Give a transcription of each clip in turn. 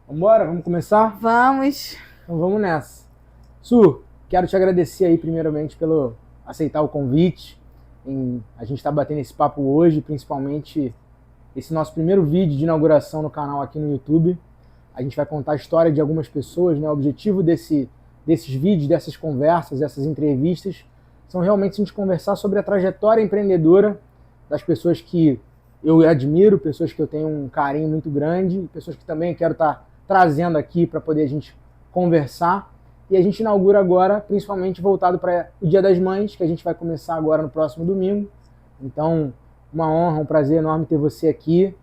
Vambora, vamos começar? Vamos. Então vamos nessa. Su, quero te agradecer aí primeiramente pelo aceitar o convite. A gente tá batendo esse papo hoje, principalmente esse nosso primeiro vídeo de inauguração no canal aqui no YouTube. A gente vai contar a história de algumas pessoas, né? O objetivo desses vídeos, dessas conversas, dessas entrevistas, são realmente a gente conversar sobre a trajetória empreendedora das pessoas que eu admiro, pessoas que eu tenho um carinho muito grande, pessoas que também quero estar trazendo aqui para poder a gente conversar. E a gente inaugura agora, principalmente voltado para o Dia das Mães, que a gente vai começar agora no próximo domingo. Então, uma honra, um prazer enorme ter você aqui.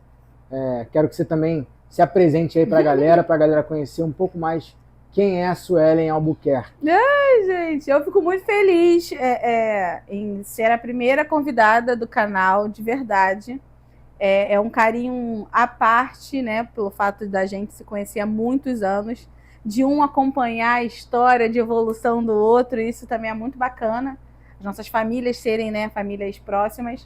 Quero que você também se apresente aí para a galera conhecer um pouco mais quem é a Suelen Albuquerque. Ai, gente, eu fico muito feliz em ser a primeira convidada do canal, de verdade. É um carinho à parte, né, pelo fato da gente se conhecer há muitos anos, de um acompanhar a história de evolução do outro, isso também é muito bacana. As nossas famílias serem, né, famílias próximas.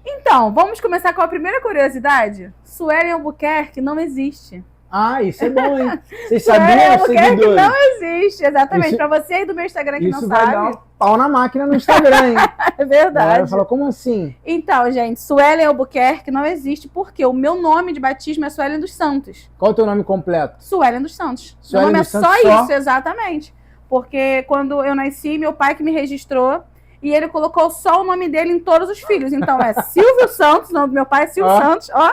Então, vamos começar com a primeira curiosidade. Suelen Albuquerque não existe. Ah, isso é bom, hein? Vocês sabiam, seguidores? Não existe, exatamente. Para você aí do meu Instagram que não sabe. Isso vai dar um pau na máquina no Instagram, hein? É verdade. Fala, como assim? Então, gente, Suelen Albuquerque não existe porque o meu nome de batismo é Suelen dos Santos. Qual é o teu nome completo? Suelen dos Santos. Suelen meu nome dos é Santos só isso, exatamente. Porque quando eu nasci, meu pai que me registrou e ele colocou só o nome dele em todos os filhos. Então é Silvio Santos, o nome do meu pai é Silvio Santos, ó.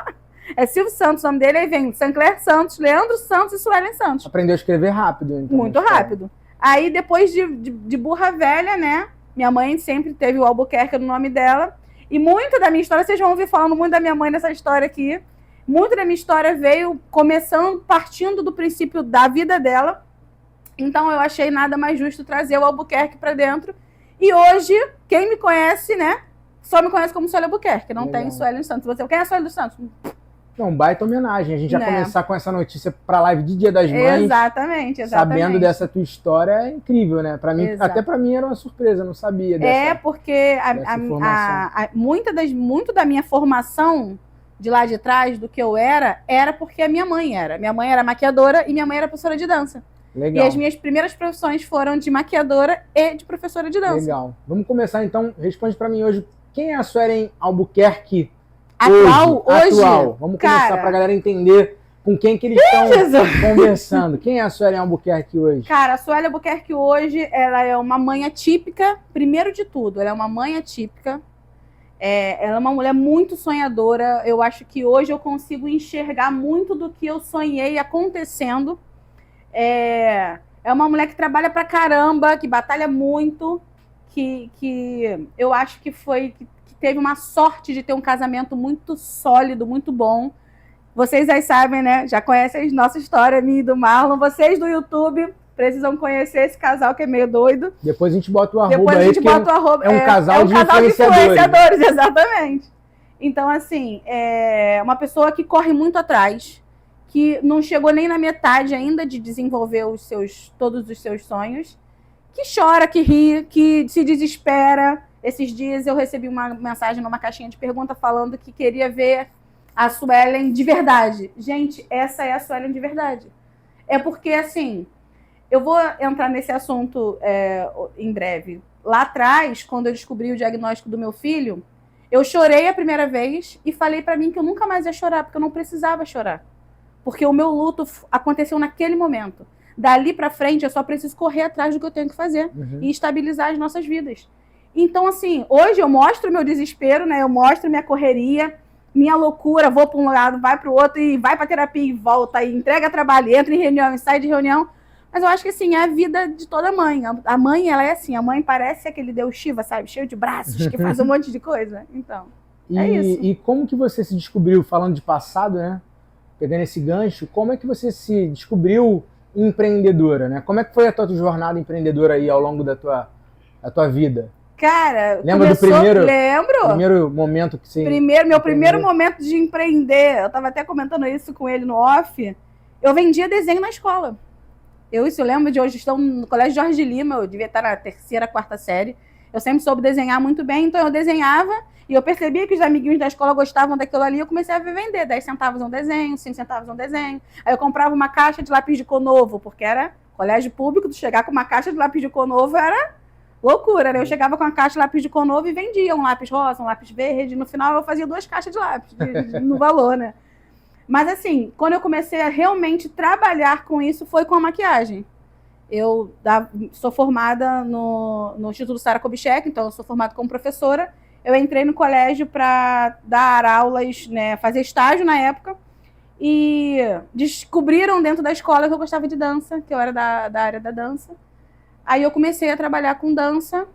É Silvio Santos, o nome dele, aí vem Sancler Santos, Leandro Santos e Suelen Santos. Aprendeu a escrever rápido, então. Muito rápido. Aí, depois de burra velha, né? Minha mãe sempre teve o Albuquerque no nome dela. E muito da minha história, vocês vão ouvir falando muito da minha mãe nessa história aqui. Muito da minha história veio partindo do princípio da vida dela. Então, eu achei nada mais justo trazer o Albuquerque para dentro. E hoje, quem me conhece, né? Só me conhece como Suelen Albuquerque. Não tem Suelen dos Santos. Quem é Suelen dos Santos? Não, baita homenagem. A gente já começar com essa notícia para a live de Dia das Mães. Exatamente. Sabendo dessa tua história é incrível, né? Para mim, até para mim era uma surpresa, não sabia dessa. Porque muito da minha formação de lá de trás, do que eu era porque a minha mãe era. Minha mãe era maquiadora e minha mãe era professora de dança. Legal. E as minhas primeiras profissões foram de maquiadora e de professora de dança. Legal. Vamos começar então. Responde para mim hoje. Quem é a Suelen Albuquerque? Atual? Vamos começar para a galera entender com quem que eles estão conversando. Quem é a Suelen Albuquerque hoje? Cara, a Suelen Albuquerque hoje, ela é uma mãe atípica, primeiro de tudo, ela é uma mãe atípica, ela é uma mulher muito sonhadora, eu acho que hoje eu consigo enxergar muito do que eu sonhei acontecendo. É uma mulher que trabalha pra caramba, que batalha muito, que eu acho que teve uma sorte de ter um casamento muito sólido, muito bom. Vocês já sabem, né? Já conhecem a nossa história, minha e do Marlon. Vocês do YouTube precisam conhecer esse casal que é meio doido. Depois a gente bota o arroba. Depois a gente bota o arroba. É um casal de influenciadores. Exatamente. Então, assim, é uma pessoa que corre muito atrás, que não chegou nem na metade ainda de desenvolver todos os seus sonhos, que chora, que ri, que se desespera. Esses dias eu recebi uma mensagem numa caixinha de pergunta falando que queria ver a Suelen de verdade. Gente, essa é a Suelen de verdade. É porque, assim, eu vou entrar nesse assunto em breve. Lá atrás, quando eu descobri o diagnóstico do meu filho, eu chorei a primeira vez e falei pra mim que eu nunca mais ia chorar, porque eu não precisava chorar. Porque o meu luto aconteceu naquele momento. Dali pra frente, eu só preciso correr atrás do que eu tenho que fazer e estabilizar as nossas vidas. Então, assim, hoje eu mostro meu desespero, né? Eu mostro minha correria, minha loucura, vou para um lado, vai para o outro, e vai para terapia e volta, e entrega trabalho, entra em reunião e sai de reunião. Mas eu acho que, assim, é a vida de toda mãe. A mãe, ela é assim, a mãe parece aquele Deus Shiva, sabe? Cheio de braços, que faz um monte de coisa. Então, é isso. E como que você se descobriu, falando de passado, né? Pegando esse gancho, como é que você se descobriu empreendedora, né? Como é que foi a tua jornada empreendedora aí ao longo da tua vida? Cara, lembra do primeiro? Lembro. Primeiro momento que você... Meu primeiro momento de empreender, eu tava até comentando isso com ele no off, eu vendia desenho na escola. Eu lembro de hoje, estou no Colégio Jorge Lima, eu devia estar na 3ª, 4ª série. Eu sempre soube desenhar muito bem, então eu desenhava e eu percebia que os amiguinhos da escola gostavam daquilo ali, eu comecei a vender 10 centavos um desenho, 5 centavos um desenho. Aí eu comprava uma caixa de lápis de cor novo, porque era colégio público, chegar com uma caixa de lápis de cor novo era loucura, né? Eu chegava com uma caixa de lápis de cor novo e vendia um lápis rosa, um lápis verde, no final eu fazia 2 caixas de lápis no valor, né? Mas assim, quando eu comecei a realmente trabalhar com isso, foi com a maquiagem. Eu sou formada no Instituto Sara Kubitschek, então eu sou formada como professora. Eu entrei no colégio para dar aulas, né, fazer estágio na época, e descobriram dentro da escola que eu gostava de dança, que eu era da área da dança. Aí eu comecei a trabalhar com dança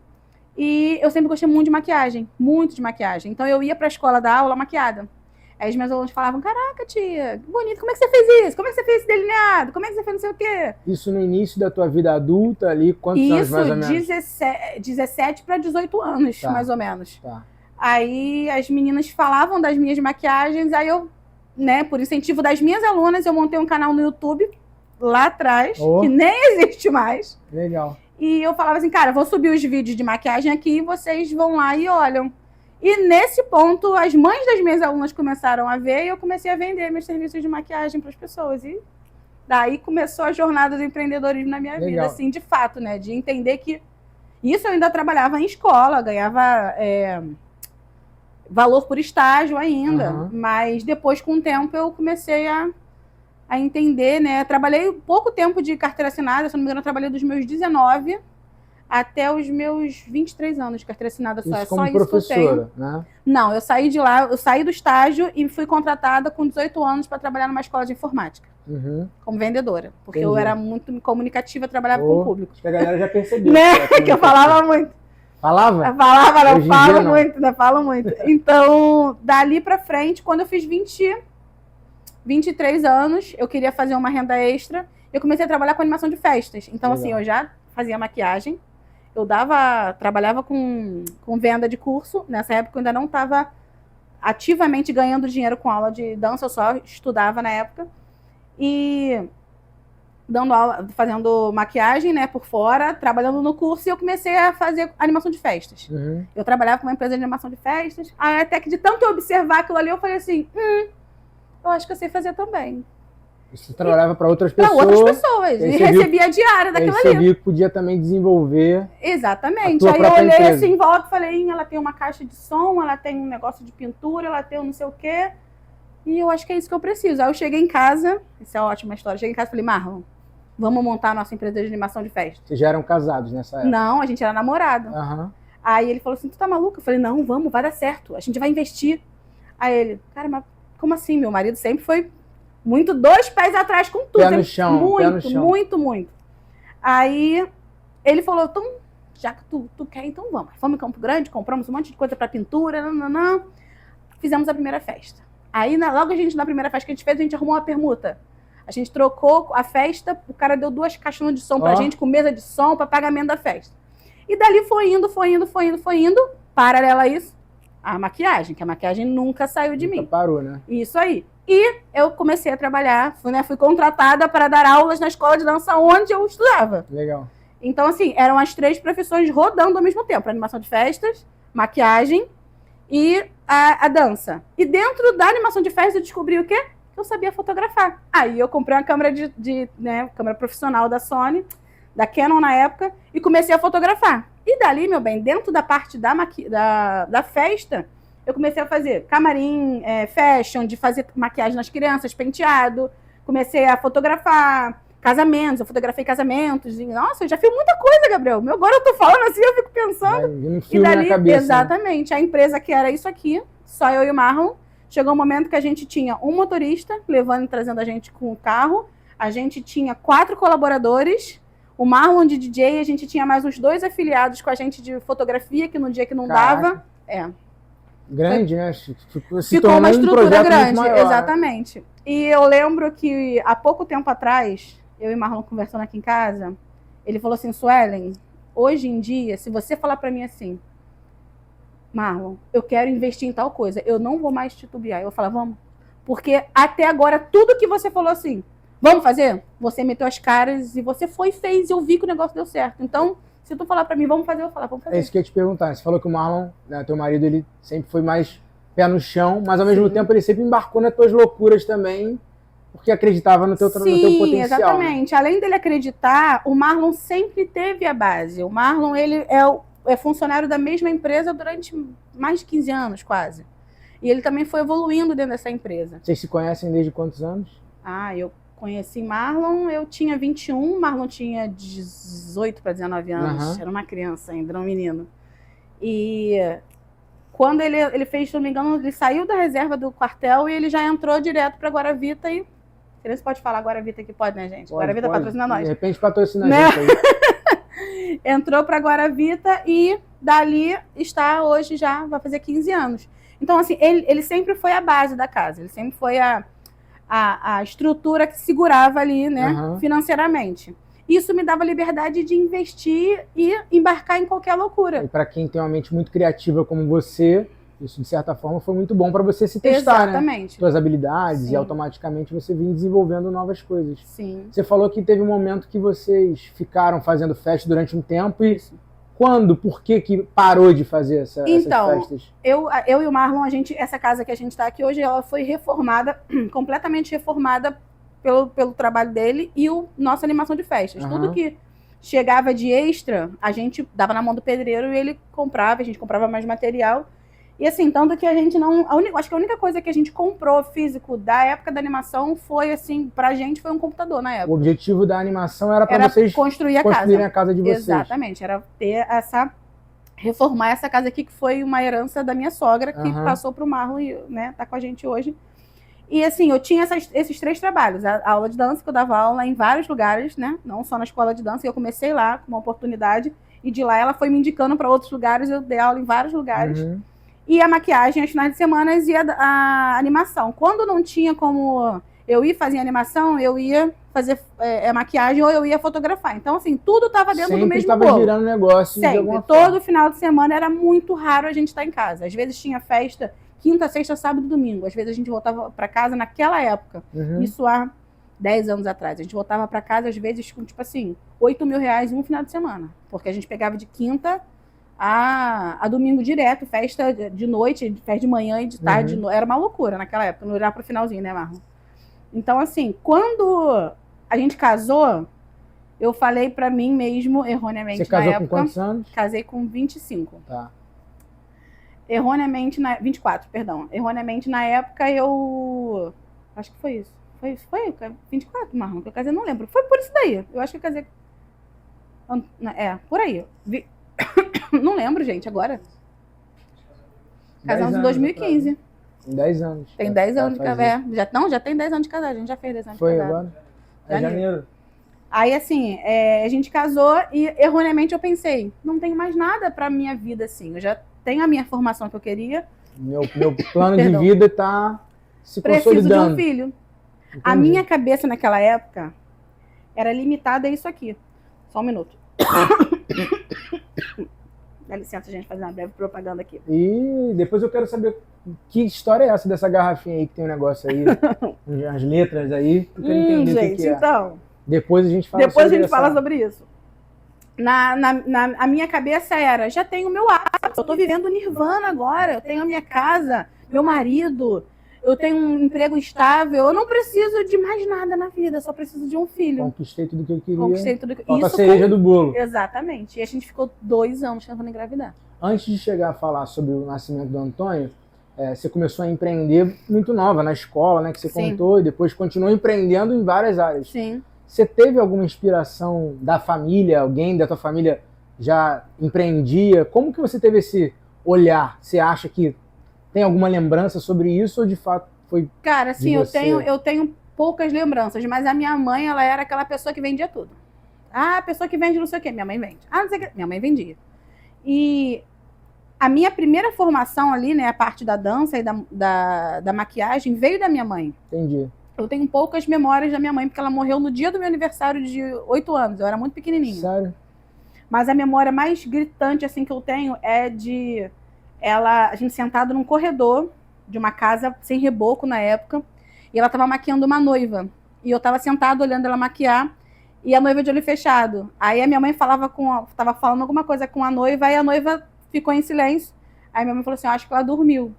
e eu sempre gostei muito de maquiagem, muito de maquiagem. Então eu ia para a escola dar aula maquiada. Aí os meus alunos falavam, caraca, tia, que bonito, como é que você fez isso? Como é que você fez esse delineado? Como é que você fez não sei o quê? Isso no início da tua vida adulta ali, quantos anos mais ou menos? 17 para 18 anos, Tá. mais ou menos. Tá. Aí as meninas falavam das minhas maquiagens, aí eu, né, por incentivo das minhas alunas, eu montei um canal no YouTube, lá atrás, que nem existe mais. Legal. E eu falava assim, cara, vou subir os vídeos de maquiagem aqui e vocês vão lá e olham. E nesse ponto, as mães das minhas alunas começaram a ver e eu comecei a vender meus serviços de maquiagem para as pessoas. E daí começou a jornada do empreendedorismo na minha vida, assim, de fato, né? De entender que isso eu ainda trabalhava em escola, ganhava valor por estágio ainda. Mas depois, com o tempo, eu comecei a entender, né? Trabalhei pouco tempo de carteira assinada, se não me engano, eu trabalhei dos meus 19 até os meus 23 anos de carteira assinada só. Isso é como só isso professora, que eu tenho. né? Não, eu saí de lá, eu saí do estágio e fui contratada com 18 anos para trabalhar numa escola de informática, como vendedora, porque eu era muito comunicativa, trabalhava com o público. Acho que a galera já percebeu. Né? Que eu falava muito. Falava? Eu falava, não, falo muito, né? Falo muito. Então, dali para frente, quando eu fiz 23 anos, eu queria fazer uma renda extra, eu comecei a trabalhar com animação de festas. Então, assim, eu já fazia maquiagem, eu trabalhava com venda de curso. Nessa época eu ainda não estava ativamente ganhando dinheiro com aula de dança, eu só estudava na época. E dando aula, fazendo maquiagem, né, por fora, trabalhando no curso, e eu comecei a fazer animação de festas. Eu trabalhava com uma empresa de animação de festas, aí até que de tanto eu observar aquilo ali, eu falei assim, eu acho que eu sei fazer também. Você trabalhava para outras pessoas. Para outras pessoas. E recebia a diária daquilo ali. Você viu que podia também desenvolver. Exatamente. Aí eu olhei assim em volta e falei, ela tem uma caixa de som, ela tem um negócio de pintura, ela tem um não sei o quê. E eu acho que é isso que eu preciso. Aí eu cheguei em casa, isso é uma ótima história, cheguei em casa e falei, Marlon, vamos montar a nossa empresa de animação de festa. Vocês já eram casados nessa época? Não, a gente era namorado. Aí ele falou assim, tu tá maluca? Eu falei, não, vamos, vai dar certo, a gente vai investir. Aí ele, cara, mas como assim? Meu marido sempre foi muito 2 pés atrás com tudo. Pé no chão, muito, pé no chão. muito. Aí ele falou, então, já que tu quer, então vamos. Fomos em Campo Grande, compramos um monte de coisa pra pintura, fizemos a primeira festa. Aí, logo na primeira festa que a gente fez, a gente arrumou uma permuta. A gente trocou a festa, o cara deu 2 caixonas de som pra gente, com mesa de som, para pagamento da festa. E dali foi indo. Paralelo a isso, a maquiagem, que a maquiagem nunca saiu de mim. Parou, né? Isso aí. E eu comecei a trabalhar, fui contratada para dar aulas na escola de dança onde eu estudava. Legal. Então, assim, eram as 3 profissões rodando ao mesmo tempo. Animação de festas, maquiagem e a dança. E dentro da animação de festas eu descobri o quê? Que eu sabia fotografar. Aí eu comprei uma câmera câmera profissional da Sony, da Canon na época, e comecei a fotografar. E dali, meu bem, dentro da parte da festa, eu comecei a fazer camarim, fashion, de fazer maquiagem nas crianças, penteado. Comecei a fotografar casamentos, eu fotografei casamentos. E, nossa, eu já fiz muita coisa, Gabriel. Agora eu tô falando assim, eu fico pensando. Um filme na cabeça, exatamente, né? A empresa que era isso aqui, só eu e o Marlon. Chegou um momento que a gente tinha um motorista levando e trazendo a gente com o carro. A gente tinha 4 colaboradores. O Marlon de DJ, a gente tinha mais uns 2 afiliados com a gente de fotografia, que no dia que não dava. Grande, né? Ficou uma estrutura grande, exatamente. E eu lembro que há pouco tempo atrás, eu e o Marlon conversando aqui em casa, ele falou assim, Suelen, hoje em dia, se você falar pra mim assim, Marlon, eu quero investir em tal coisa, eu não vou mais titubear. Eu vou falar, vamos. Porque até agora, tudo que você falou assim, vamos fazer? Você meteu as caras e você foi e fez, e eu vi que o negócio deu certo. Então, Se tu falar pra mim, vamos fazer, eu falar, vamos fazer. É isso que eu ia te perguntar. Você falou que o Marlon, né, teu marido, ele sempre foi mais pé no chão, mas ao mesmo tempo ele sempre embarcou nas tuas loucuras também, porque acreditava no teu potencial. Sim, exatamente. Né? Além dele acreditar, o Marlon sempre teve a base. O Marlon, ele é funcionário da mesma empresa durante mais de 15 anos, quase. E ele também foi evoluindo dentro dessa empresa. Vocês se conhecem desde quantos anos? Eu conheci Marlon, eu tinha 21, Marlon tinha 18 para 19 anos. Era uma criança ainda, era um menino. E quando ele fez, se não me engano, ele saiu da reserva do quartel e ele já entrou direto para Guaravita e... Você pode falar Guaravita aqui? Pode, né, gente? Guaravita patrocina nós. De repente patrocina a gente aí. Entrou para Guaravita e dali está hoje já, vai fazer 15 anos. Então, assim, ele sempre foi a base da casa. Ele sempre foi a estrutura que segurava ali, né, financeiramente. Isso me dava liberdade de investir e embarcar em qualquer loucura. E para quem tem uma mente muito criativa como você... Isso, de certa forma, foi muito bom para você se testar, exatamente, né? Suas habilidades, e automaticamente você vinha desenvolvendo novas coisas. Sim. Você falou que teve um momento que vocês ficaram fazendo festa durante um tempo. E quando? Por que parou de fazer essas festas? Eu e o Marlon, essa casa que a gente está aqui hoje, ela foi reformada, completamente reformada pelo trabalho dele e nossa animação de festas. Tudo que chegava de extra, a gente dava na mão do pedreiro e ele comprava, a gente comprava mais material. E assim, tanto que a gente não... acho que a única coisa que a gente comprou físico da época da animação foi, assim, pra gente, foi um computador na época. O objetivo da animação era pra vocês construírem a casa de vocês. Exatamente, era ter reformar essa casa aqui, que foi uma herança da minha sogra, que passou pro Marlon e, né, tá com a gente hoje. E assim, eu tinha esses 3 trabalhos. A aula de dança, que eu dava aula em vários lugares, né? Não só na escola de dança, e eu comecei lá com uma oportunidade, e de lá ela foi me indicando para outros lugares, eu dei aula em vários lugares. E a maquiagem, aos finais de semana, e a animação. Quando não tinha como eu ir fazer animação, eu ia fazer maquiagem ou eu ia fotografar. Então, assim, tudo estava dentro do mesmo bolo. Sempre estava girando negócio. Sempre. Todo final de semana era muito raro a gente estar em casa. Às vezes tinha festa quinta, sexta, sábado e domingo. Às vezes a gente voltava para casa naquela época. Isso há 10 anos atrás. A gente voltava para casa, às vezes, com, tipo assim, 8 mil reais em um final de semana. Porque a gente pegava de quinta a domingo direto, festa de noite, festa de manhã e de tarde. Era uma loucura naquela época, não era pro finalzinho, né, Marlon? Então, assim, quando a gente casou, eu falei pra mim mesmo, erroneamente, na época... Você casou com quantos anos? Casei com 25. Tá. Erroneamente, 24, perdão. Erroneamente, na época, eu... Acho que foi isso. Foi 24, Marlon, que eu casei, não lembro. Foi por isso daí. Eu acho que eu casei... por aí. Não lembro, gente, agora. Casamos em 2015. Tem 10 anos. Tem 10 anos de casado. Já tem 10 anos de casado. A gente já fez 10 anos de casado. Foi agora? É janeiro. Aí, assim, a gente casou e, erroneamente, eu pensei, não tenho mais nada pra minha vida, assim. Eu já tenho a minha formação que eu queria. Meu plano de vida tá se consolidando. Preciso de um filho. Entendi. A minha cabeça, naquela época, era limitada a isso aqui. Só um minuto. Dá licença, gente, fazer uma breve propaganda aqui. E depois eu quero saber que história é essa dessa garrafinha aí que tem um negócio aí, as letras aí. Eu quero entender gente, o que é. Então, depois a gente fala sobre isso. A minha cabeça era, já tenho meu ápice, eu tô vivendo nirvana agora, eu tenho a minha casa, meu marido, eu tenho um emprego estável, eu não preciso de mais nada na vida, só preciso de um filho. Conquistei tudo que eu queria. Conquistei tudo que... Falta a cereja do bolo. Exatamente. E a gente ficou 2 anos tentando engravidar. Antes de chegar a falar sobre o nascimento do Antônio, você começou a empreender muito nova na escola, né? Que você contou, e depois continuou empreendendo em várias áreas. Sim. Você teve alguma inspiração da família? Alguém da tua família já empreendia? Como que você teve esse olhar? Você acha que tem alguma lembrança sobre isso ou de fato foi... Cara, assim, eu tenho poucas lembranças, mas a minha mãe, ela era aquela pessoa que vendia tudo. Ah, a pessoa que vende não sei o quê, minha mãe vende. Ah, não sei o quê, minha mãe vendia. E a minha primeira formação ali, né, a parte da dança e da maquiagem, veio da minha mãe. Entendi. Eu tenho poucas memórias da minha mãe, porque ela morreu no dia do meu aniversário de 8 anos. Eu era muito pequenininha. Sério? Mas a memória mais gritante, assim, que eu tenho é de... a gente sentado num corredor de uma casa sem reboco na época, e ela estava maquiando uma noiva. E eu estava sentado olhando ela maquiar, e a noiva de olho fechado. Aí a minha mãe tava falando alguma coisa com a noiva, aí a noiva ficou em silêncio. Aí minha mãe falou assim, acho que ela dormiu.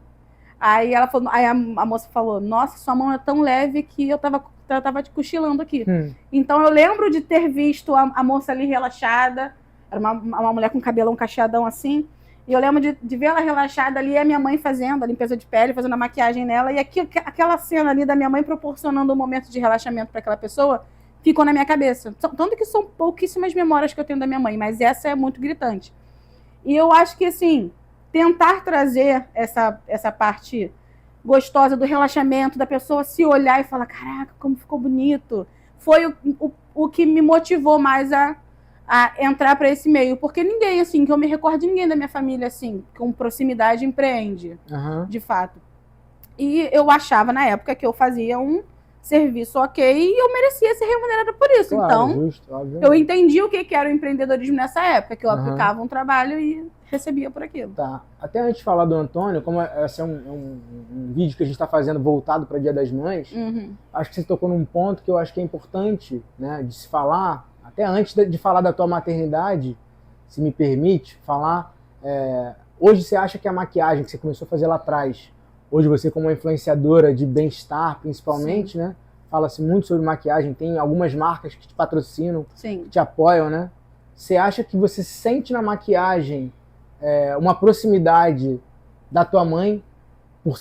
Aí ela falou, aí a moça falou, nossa, sua mão é tão leve que eu tava te cochilando aqui. Então eu lembro de ter visto a moça ali relaxada, era uma mulher com cabelão cacheadão assim, e eu lembro de ver ela relaxada ali, e a minha mãe fazendo a limpeza de pele, fazendo a maquiagem nela, e aquela cena ali da minha mãe proporcionando um momento de relaxamento para aquela pessoa, ficou na minha cabeça. Tanto que são pouquíssimas memórias que eu tenho da minha mãe, mas essa é muito gritante. E eu acho que, assim, tentar trazer essa parte gostosa do relaxamento, da pessoa se olhar e falar, caraca, como ficou bonito, foi o que me motivou mais a entrar para esse meio. Porque ninguém, assim, que eu me recordo de ninguém da minha família, assim, com proximidade empreende, de fato. E eu achava, na época, que eu fazia um serviço ok e eu merecia ser remunerada por isso. Claro, então, justo, eu entendi o que era o empreendedorismo nessa época, que eu aplicava um trabalho e recebia por aquilo. Tá. Até antes de falar do Antônio, como esse é um vídeo que a gente está fazendo voltado para o Dia das Mães, acho que você tocou num ponto que eu acho que é importante, né, de se falar, até antes de falar da tua maternidade, se me permite, falar, hoje você acha que a maquiagem que você começou a fazer lá atrás, hoje você como uma influenciadora de bem-estar, principalmente, né? Fala-se muito sobre maquiagem, tem algumas marcas que te patrocinam, que te apoiam, né? Você acha que você sente na maquiagem uma proximidade da tua mãe por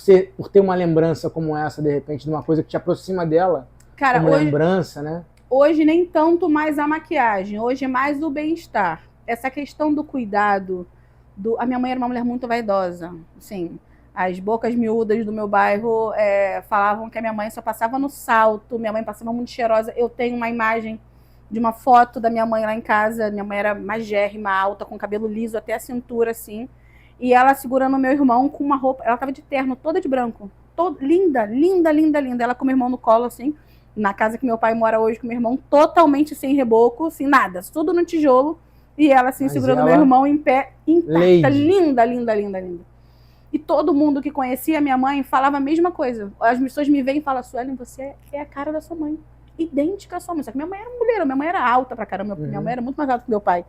ter uma lembrança como essa, de repente, de uma coisa que te aproxima dela? Cara, como lembrança, né? Hoje nem tanto mais a maquiagem, hoje é mais o bem-estar. Essa questão do cuidado, a minha mãe era uma mulher muito vaidosa, assim. As bocas miúdas do meu bairro falavam que a minha mãe só passava no salto, minha mãe passava muito cheirosa. Eu tenho uma imagem de uma foto da minha mãe lá em casa. Minha mãe era magérrima, alta, com cabelo liso até a cintura, assim. E ela segurando o meu irmão com uma roupa... Ela tava de terno, toda de branco. Linda, linda, linda, linda. Ela com o meu irmão no colo, assim. Na casa que meu pai mora hoje com o meu irmão, totalmente sem reboco, sem nada. Tudo no tijolo. E ela, assim, segurando o meu irmão em pé, intacta. Linda, linda, linda, linda. E todo mundo que conhecia a minha mãe falava a mesma coisa. As pessoas me veem e falam, Suelen, você é a cara da sua mãe. Idêntica à sua mãe. Só que minha mãe era mulher, minha mãe era alta pra caramba. Minha mãe era muito mais alta que meu pai.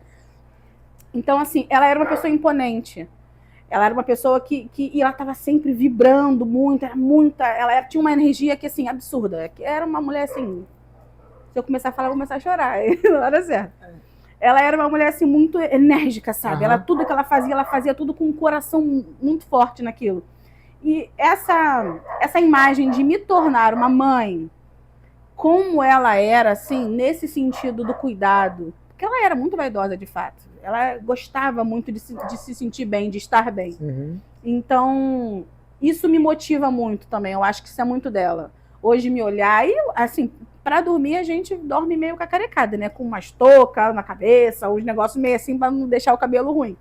Então, assim, ela era uma pessoa imponente. Ela era uma pessoa e ela estava sempre vibrando muito, ela tinha uma energia que, assim, absurda. Era uma mulher, assim, se eu começar a falar, eu vou começar a chorar. Não era certo. Ela era uma mulher, assim, muito enérgica, sabe? Tudo que ela fazia tudo com um coração muito forte naquilo. E essa imagem de me tornar uma mãe como ela era, assim, nesse sentido do cuidado, porque ela era muito vaidosa, de fato. Ela gostava muito de se sentir bem, de estar bem. Então, isso me motiva muito também. Eu acho que isso é muito dela. Hoje, me olhar... E, assim, para dormir, a gente dorme meio cacarecada, né? Com umas toucas na cabeça, os negócios meio assim, para não deixar o cabelo ruim.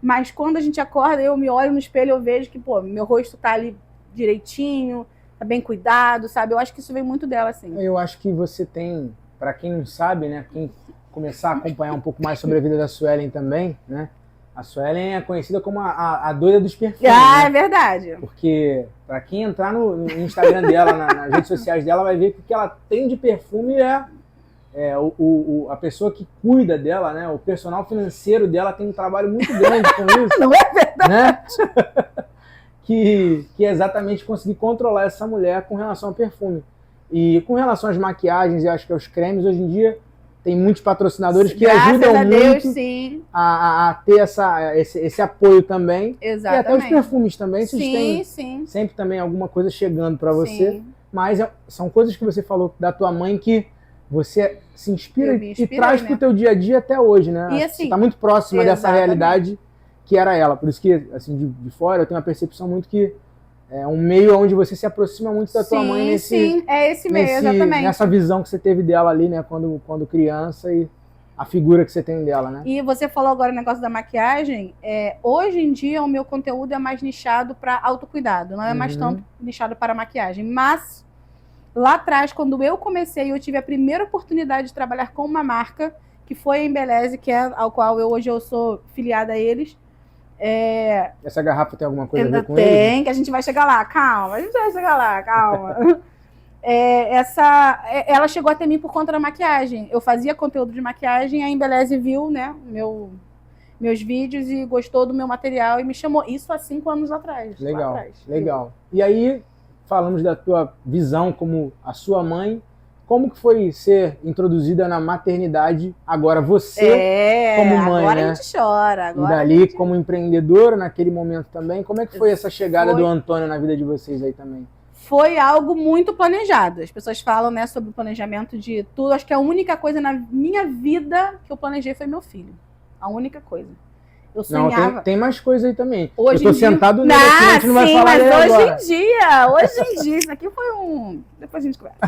Mas quando a gente acorda, eu me olho no espelho, eu vejo que, pô, meu rosto tá ali direitinho, tá bem cuidado, sabe? Eu acho que isso vem muito dela, assim. Eu acho que você tem, para quem não sabe, né? Quem começar a acompanhar um pouco mais sobre a vida da Suelen também, né? A Suelen é conhecida como a doida dos perfumes. É verdade. Porque para quem entrar no Instagram dela, nas redes sociais dela, vai ver que o que ela tem de perfume a pessoa que cuida dela, né? O personal financeiro dela tem um trabalho muito grande com isso. Não é verdade? Né? Que é exatamente conseguir controlar essa mulher com relação ao perfume. E com relação às maquiagens e acho que aos cremes, hoje em dia tem muitos patrocinadores que ajudam muito a ter esse apoio também. Exatamente. E até os perfumes também, vocês têm sim. sempre também alguma coisa chegando para você. Mas são coisas que você falou da tua mãe que você se inspira e traz para o teu dia a dia até hoje, né? E assim, você está muito próxima dessa realidade que era ela. Por isso que, assim, de fora, eu tenho uma percepção muito que é um meio onde você se aproxima muito da tua mãe é esse meio, exatamente. Nessa visão que você teve dela ali, né, quando criança e a figura que você tem dela, né? E você falou agora o negócio da maquiagem. Hoje em dia o meu conteúdo é mais nichado para autocuidado, não é mais tanto nichado para maquiagem. Mas lá atrás, quando eu comecei, eu tive a primeira oportunidade de trabalhar com uma marca, que foi a Embeleze, que é ao qual hoje eu sou filiada a eles. Essa garrafa tem alguma coisa a ver com ele? Tem, que a gente vai chegar lá, calma. A gente vai chegar lá, calma. ela chegou até mim por conta da maquiagem. Eu fazia conteúdo de maquiagem, a Embeleze viu, né, meus vídeos e gostou do meu material e me chamou. Isso há 5 anos atrás. Legal, legal. E aí, falamos da tua visão como a sua mãe. Como que foi ser introduzida na maternidade, agora você como mãe, agora né? A gente chora. Agora e dali como empreendedora naquele momento também. Como é que foi essa chegada do Antônio na vida de vocês aí também? Foi algo muito planejado. As pessoas falam, né, sobre o planejamento de tudo. Acho que a única coisa na minha vida que eu planejei foi meu filho. A única coisa. Eu sonhava... Não, tem mais coisa aí também. Hoje eu tô sentado nele aqui, a gente não vai falar mas dele agora. Hoje em dia, isso aqui foi depois a gente conversa.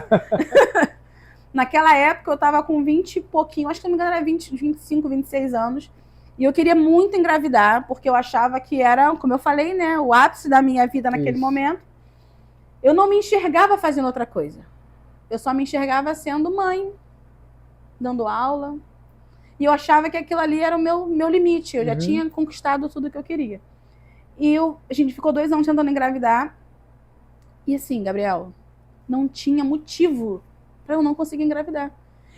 Naquela época eu tava com 20 e pouquinho, acho que não me engano era 25, 26 anos. E eu queria muito engravidar, porque eu achava que era, como eu falei, né, o ápice da minha vida naquele momento. Eu não me enxergava fazendo outra coisa. Eu só me enxergava sendo mãe, dando aula. E eu achava que aquilo ali era o meu limite. Eu já tinha conquistado tudo que eu queria. E a gente ficou 2 anos tentando engravidar. E assim, Gabriel, não tinha motivo para eu não conseguir engravidar.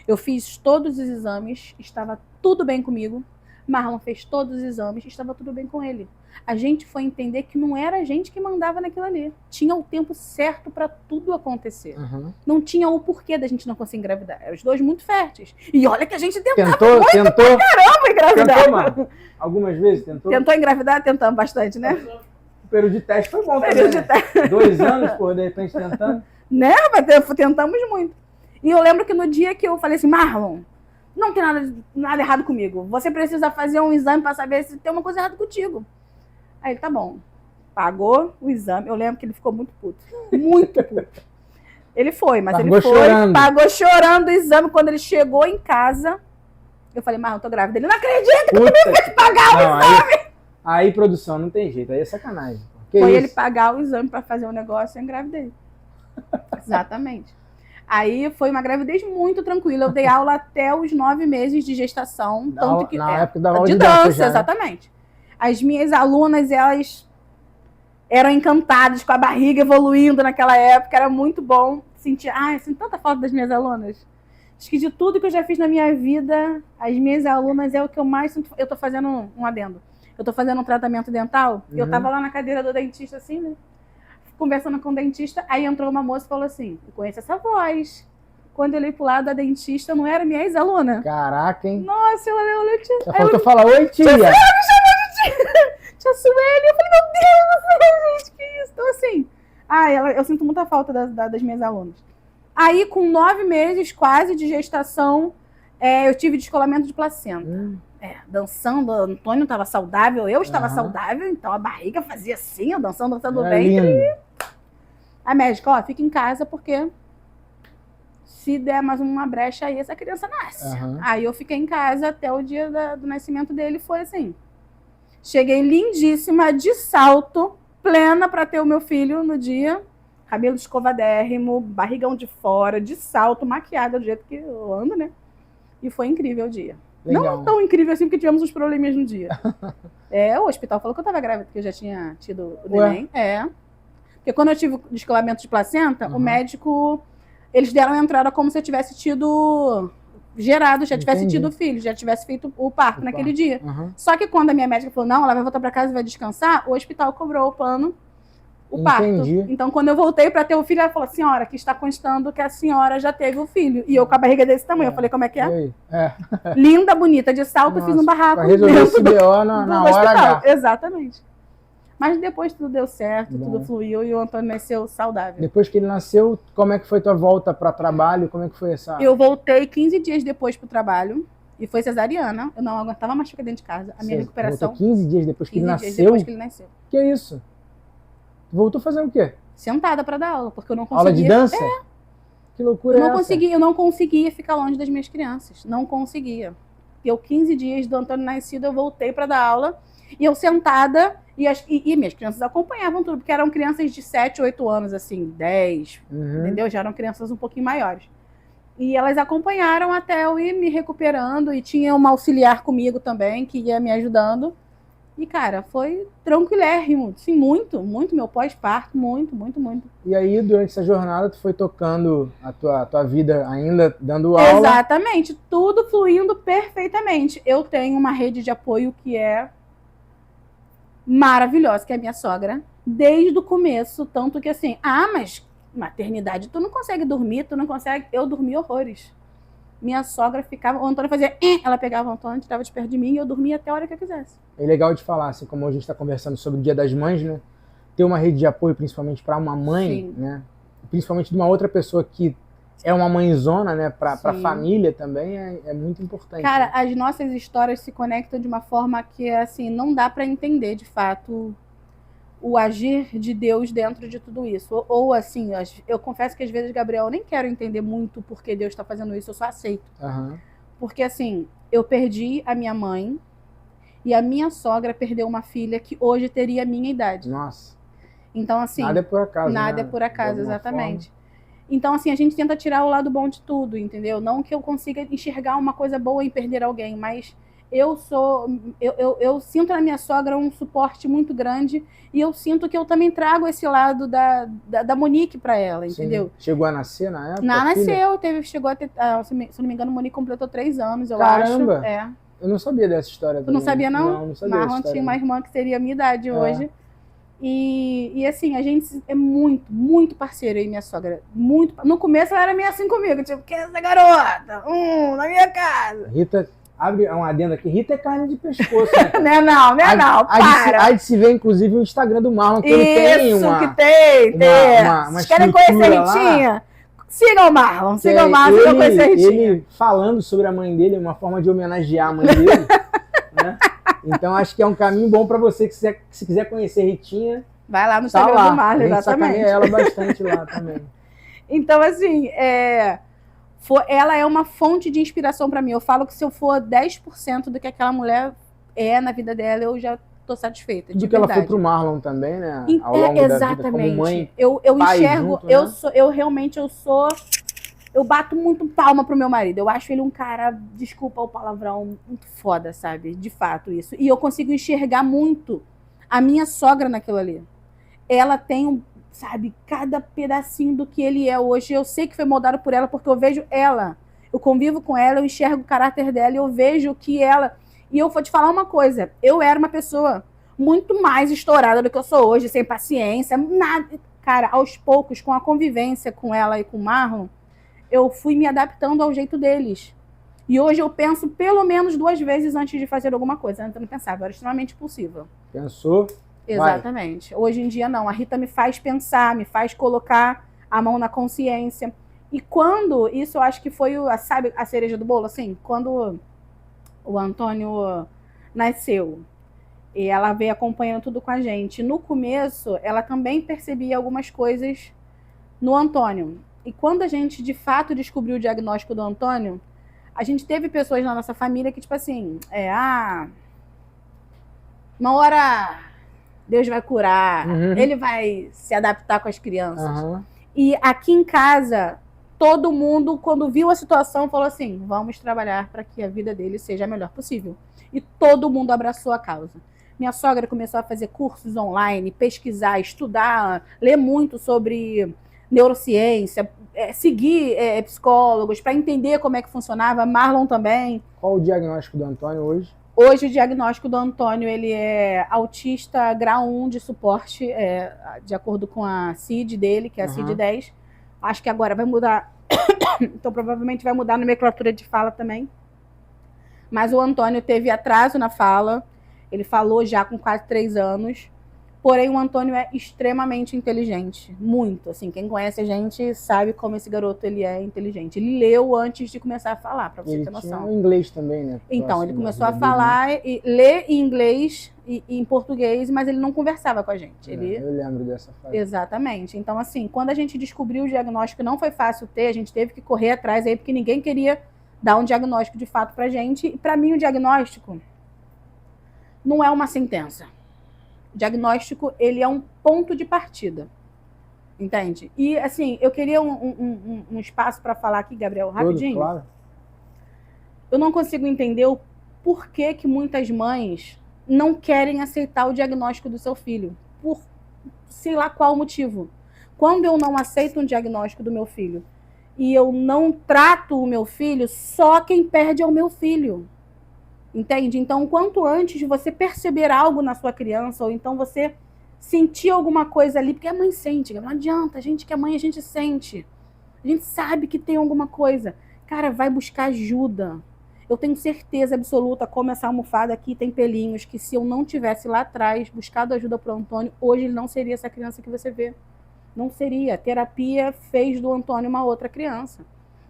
Eu fiz todos os exames, estava tudo bem comigo. Marlon fez todos os exames, estava tudo bem com ele. A gente foi entender que não era a gente que mandava naquilo ali. Tinha o tempo certo para tudo acontecer. Não tinha o porquê da gente não conseguir engravidar. Eram os dois muito férteis. E olha que a gente tentava tentou pra caramba engravidar. Tentou, mano? Algumas vezes tentou? Tentou engravidar? Tentamos bastante, né? O período de teste foi bom também, né? 2 anos, pô, de repente tentando. Né, mas tentamos muito. E eu lembro que no dia que eu falei assim, Marlon, não tem nada errado comigo. Você precisa fazer um exame para saber se tem uma coisa errada contigo. Aí ele, tá bom. Pagou o exame. Eu lembro que ele ficou muito puto. Muito puto. Ele foi, mas ele foi, pagou chorando o exame. Quando ele chegou em casa, eu falei, Marlon, eu tô grávida. Ele, não acredita que tu me fez pagar o exame. Aí, produção, não tem jeito. Aí é sacanagem. Foi ele pagar o exame para fazer um negócio e eu engravidei. Exatamente. Aí foi uma gravidez muito tranquila. Eu dei aula até os 9 meses de gestação. Na época da aula de dança já, exatamente. As minhas alunas, elas eram encantadas com a barriga evoluindo naquela época. Era muito bom. Sinto tanta falta das minhas alunas. Acho que de tudo que eu já fiz na minha vida, as minhas alunas é o que eu mais sinto. Eu tô fazendo um adendo. Eu tô fazendo um tratamento dental. E eu tava lá na cadeira do dentista, assim, né? Conversando com o dentista, aí entrou uma moça e falou assim, eu conheço essa voz. Quando eu olhei pro lado da dentista, não era minha ex-aluna. Caraca, hein? Nossa, eu olhei, tia. Só faltou falar, oi, tia. Tia Sueli, me chamou de tia. Tia Sueli. Eu falei, meu Deus, gente, que isso? Então, assim, eu sinto muita falta das minhas alunas. Aí, com 9 meses quase de gestação, eu tive descolamento de placenta. Dançando, o Antônio estava saudável, eu estava saudável, então a barriga fazia assim, eu dançando bem. A médica, fica em casa porque se der mais uma brecha aí, essa criança nasce. Aí eu fiquei em casa até o dia do nascimento dele, foi assim. Cheguei lindíssima, de salto, plena para ter o meu filho no dia, cabelo escovadérrimo, barrigão de fora, de salto, maquiada do jeito que eu ando, né? E foi incrível o dia. Legal. Não tão incrível assim, porque tivemos uns probleminhas no dia. O hospital falou que eu estava grávida, porque eu já tinha tido o neném. Porque quando eu tive o descolamento de placenta, o médico, eles deram a entrada como se eu tivesse tido gerado, já tivesse tido filho, já tivesse feito o parto naquele dia. Só que quando a minha médica falou, não, ela vai voltar para casa e vai descansar, o hospital cobrou o plano, o parto. Então, quando eu voltei para ter o filho, ela falou, senhora, que está constando que a senhora já teve o filho. E eu com a barriga desse tamanho. Eu falei, como é que é? Linda, bonita, de salto, fiz um barraco. Pra resolver esse BO na hora H. Exatamente. Mas depois tudo deu certo, tudo fluiu e o Antônio nasceu saudável. Depois que ele nasceu, como é que foi tua volta para trabalho? Como é que foi essa... Eu voltei 15 dias depois pro trabalho. E foi cesariana. Eu não aguentava mais ficar dentro de casa. A minha recuperação... Voltou 15 dias depois que ele nasceu? 15 dias depois que ele nasceu. Que isso? Voltou fazendo o quê? Sentada para dar aula, porque eu não conseguia... Aula de dança? Que loucura é essa? Eu não conseguia ficar longe das minhas crianças. Não conseguia. Eu, 15 dias do Antônio nascido, eu voltei para dar aula. E eu sentada, e minhas crianças acompanhavam tudo, porque eram crianças de 7, 8 anos, assim, 10, entendeu? Já eram crianças um pouquinho maiores. E elas acompanharam até eu ir me recuperando, e tinha uma auxiliar comigo também, que ia me ajudando. E, cara, foi tranquilérrimo. Sim, muito, muito. Meu pós-parto, muito, muito, muito. E aí, durante essa jornada, tu foi tocando a tua vida ainda, dando aula. Exatamente. Tudo fluindo perfeitamente. Eu tenho uma rede de apoio que é maravilhosa, que é a minha sogra. Desde o começo, tanto que assim, mas maternidade, tu não consegue dormir, tu não consegue... Eu dormi horrores. Minha sogra ficava, o Antônio fazia, ela pegava o Antônio, tirava de perto de mim e eu dormia até a hora que eu quisesse. É legal de falar, assim, como a gente está conversando sobre o Dia das Mães, né? Ter uma rede de apoio, principalmente para uma mãe, Sim. né? Principalmente de uma outra pessoa que é uma mãezona, né? Para a família também é muito importante. Cara, né? as nossas histórias se conectam de uma forma que, assim, não dá para entender, de fato, o agir de Deus dentro de tudo isso. Ou assim, eu confesso que às vezes, Gabriel, eu nem quero entender muito por que Deus está fazendo isso, eu só aceito. Uhum. Porque, assim, eu perdi a minha mãe e a minha sogra perdeu uma filha que hoje teria a minha idade. Nossa. Então, assim... Nada é por acaso, Nada né? é por acaso, exatamente. Forma. Então, assim, a gente tenta tirar o lado bom de tudo, entendeu? Não que eu consiga enxergar uma coisa boa em perder alguém, mas eu sinto na minha sogra um suporte muito grande e eu sinto que eu também trago esse lado da Monique para ela, entendeu? Sim. Chegou a nascer na época? Nasceu, chegou a ter, se não me engano, Monique completou 3 anos, eu Caramba. acho. Eu não sabia dessa história. Tu não sabia, não? Não sabia. Marlon tinha uma irmã que seria a minha idade hoje. E assim, a gente é muito, muito parceiro aí, minha sogra. Muito. No começo ela era meio assim comigo, tipo, que é essa garota? Na minha casa. Rita, abre um adendo aqui, Rita é carne de pescoço. Né? não, para. Aí de se ver, inclusive, o Instagram do Marlon, que ele tem uma... Isso, que tem. Vocês querem conhecer a Ritinha? Sigam o Marlon, sigam conhecer a Ritinha. Ele falando sobre a mãe dele, é uma forma de homenagear a mãe dele, né? Então acho que é um caminho bom para você que se quiser conhecer Ritinha. Vai lá no Instagram do Marlon, exatamente. Sacaneia ela bastante lá também. Então, assim, ela é uma fonte de inspiração para mim. Eu falo que se eu for 10% do que aquela mulher é na vida dela, eu já tô satisfeita. Do que ela foi pro Marlon também, né? Ao longo exatamente. Da vida, como mãe, eu enxergo, junto, né? Eu bato muito palma pro meu marido. Eu acho ele um cara, desculpa o palavrão, muito foda, sabe? De fato, isso. E eu consigo enxergar muito a minha sogra naquilo ali. Ela tem, sabe, cada pedacinho do que ele é hoje. Eu sei que foi moldado por ela, porque eu vejo ela. Eu convivo com ela, eu enxergo o caráter dela, eu vejo que ela... E eu vou te falar uma coisa. Eu era uma pessoa muito mais estourada do que eu sou hoje, sem paciência, nada. Cara, aos poucos, com a convivência com ela e com o Marlon, eu fui me adaptando ao jeito deles. E hoje eu penso pelo menos 2 vezes antes de fazer alguma coisa. Antes eu não pensava, eu era extremamente impulsiva. Pensou? Exatamente. Vai. Hoje em dia não. A Rita me faz pensar, me faz colocar a mão na consciência. E quando, isso eu acho que foi, sabe, a cereja do bolo, assim, quando o Antônio nasceu e ela veio acompanhando tudo com a gente. No começo, ela também percebia algumas coisas no Antônio. E quando a gente, de fato, descobriu o diagnóstico do Antônio, a gente teve pessoas na nossa família que, tipo assim, uma hora Deus vai curar, ele vai se adaptar com as crianças. E aqui em casa, todo mundo, quando viu a situação, falou assim, vamos trabalhar para que a vida dele seja a melhor possível. E todo mundo abraçou a causa. Minha sogra começou a fazer cursos online, pesquisar, estudar, ler muito sobre neurociência, seguir psicólogos para entender como é que funcionava, Marlon também. Qual o diagnóstico do Antônio hoje? Hoje o diagnóstico do Antônio, ele é autista grau 1 de suporte, de acordo com a CID dele, que é a CID 10. Acho que agora vai mudar, então provavelmente vai mudar a nomenclatura de fala também. Mas o Antônio teve atraso na fala, ele falou já com quase 3 anos. Porém, o Antônio é extremamente inteligente, muito. Assim, quem conhece a gente sabe como esse garoto ele é inteligente. Ele leu antes de começar a falar, para você ter noção. Ele tinha inglês também, né? Então, ele começou a falar e ler em inglês e em português, mas ele não conversava com a gente. Eu lembro dessa fase. Exatamente. Então, assim, quando a gente descobriu o diagnóstico, não foi fácil ter, a gente teve que correr atrás aí, porque ninguém queria dar um diagnóstico de fato pra gente. E para mim, o diagnóstico não é uma sentença. O diagnóstico, ele é um ponto de partida, entende? E, assim, eu queria um espaço para falar aqui, Gabriel, rapidinho. Claro. Eu não consigo entender o porquê que muitas mães não querem aceitar o diagnóstico do seu filho, por sei lá qual motivo. Quando eu não aceito um diagnóstico do meu filho e eu não trato o meu filho, só quem perde é o meu filho. Entende? Então, quanto antes de você perceber algo na sua criança, ou então você sentir alguma coisa ali, porque a mãe sente, não adianta, a gente que é mãe, a gente sente. A gente sabe que tem alguma coisa. Cara, vai buscar ajuda. Eu tenho certeza absoluta, como essa almofada aqui tem pelinhos, que se eu não tivesse lá atrás buscado ajuda pro Antônio, hoje ele não seria essa criança que você vê. Não seria. A terapia fez do Antônio uma outra criança.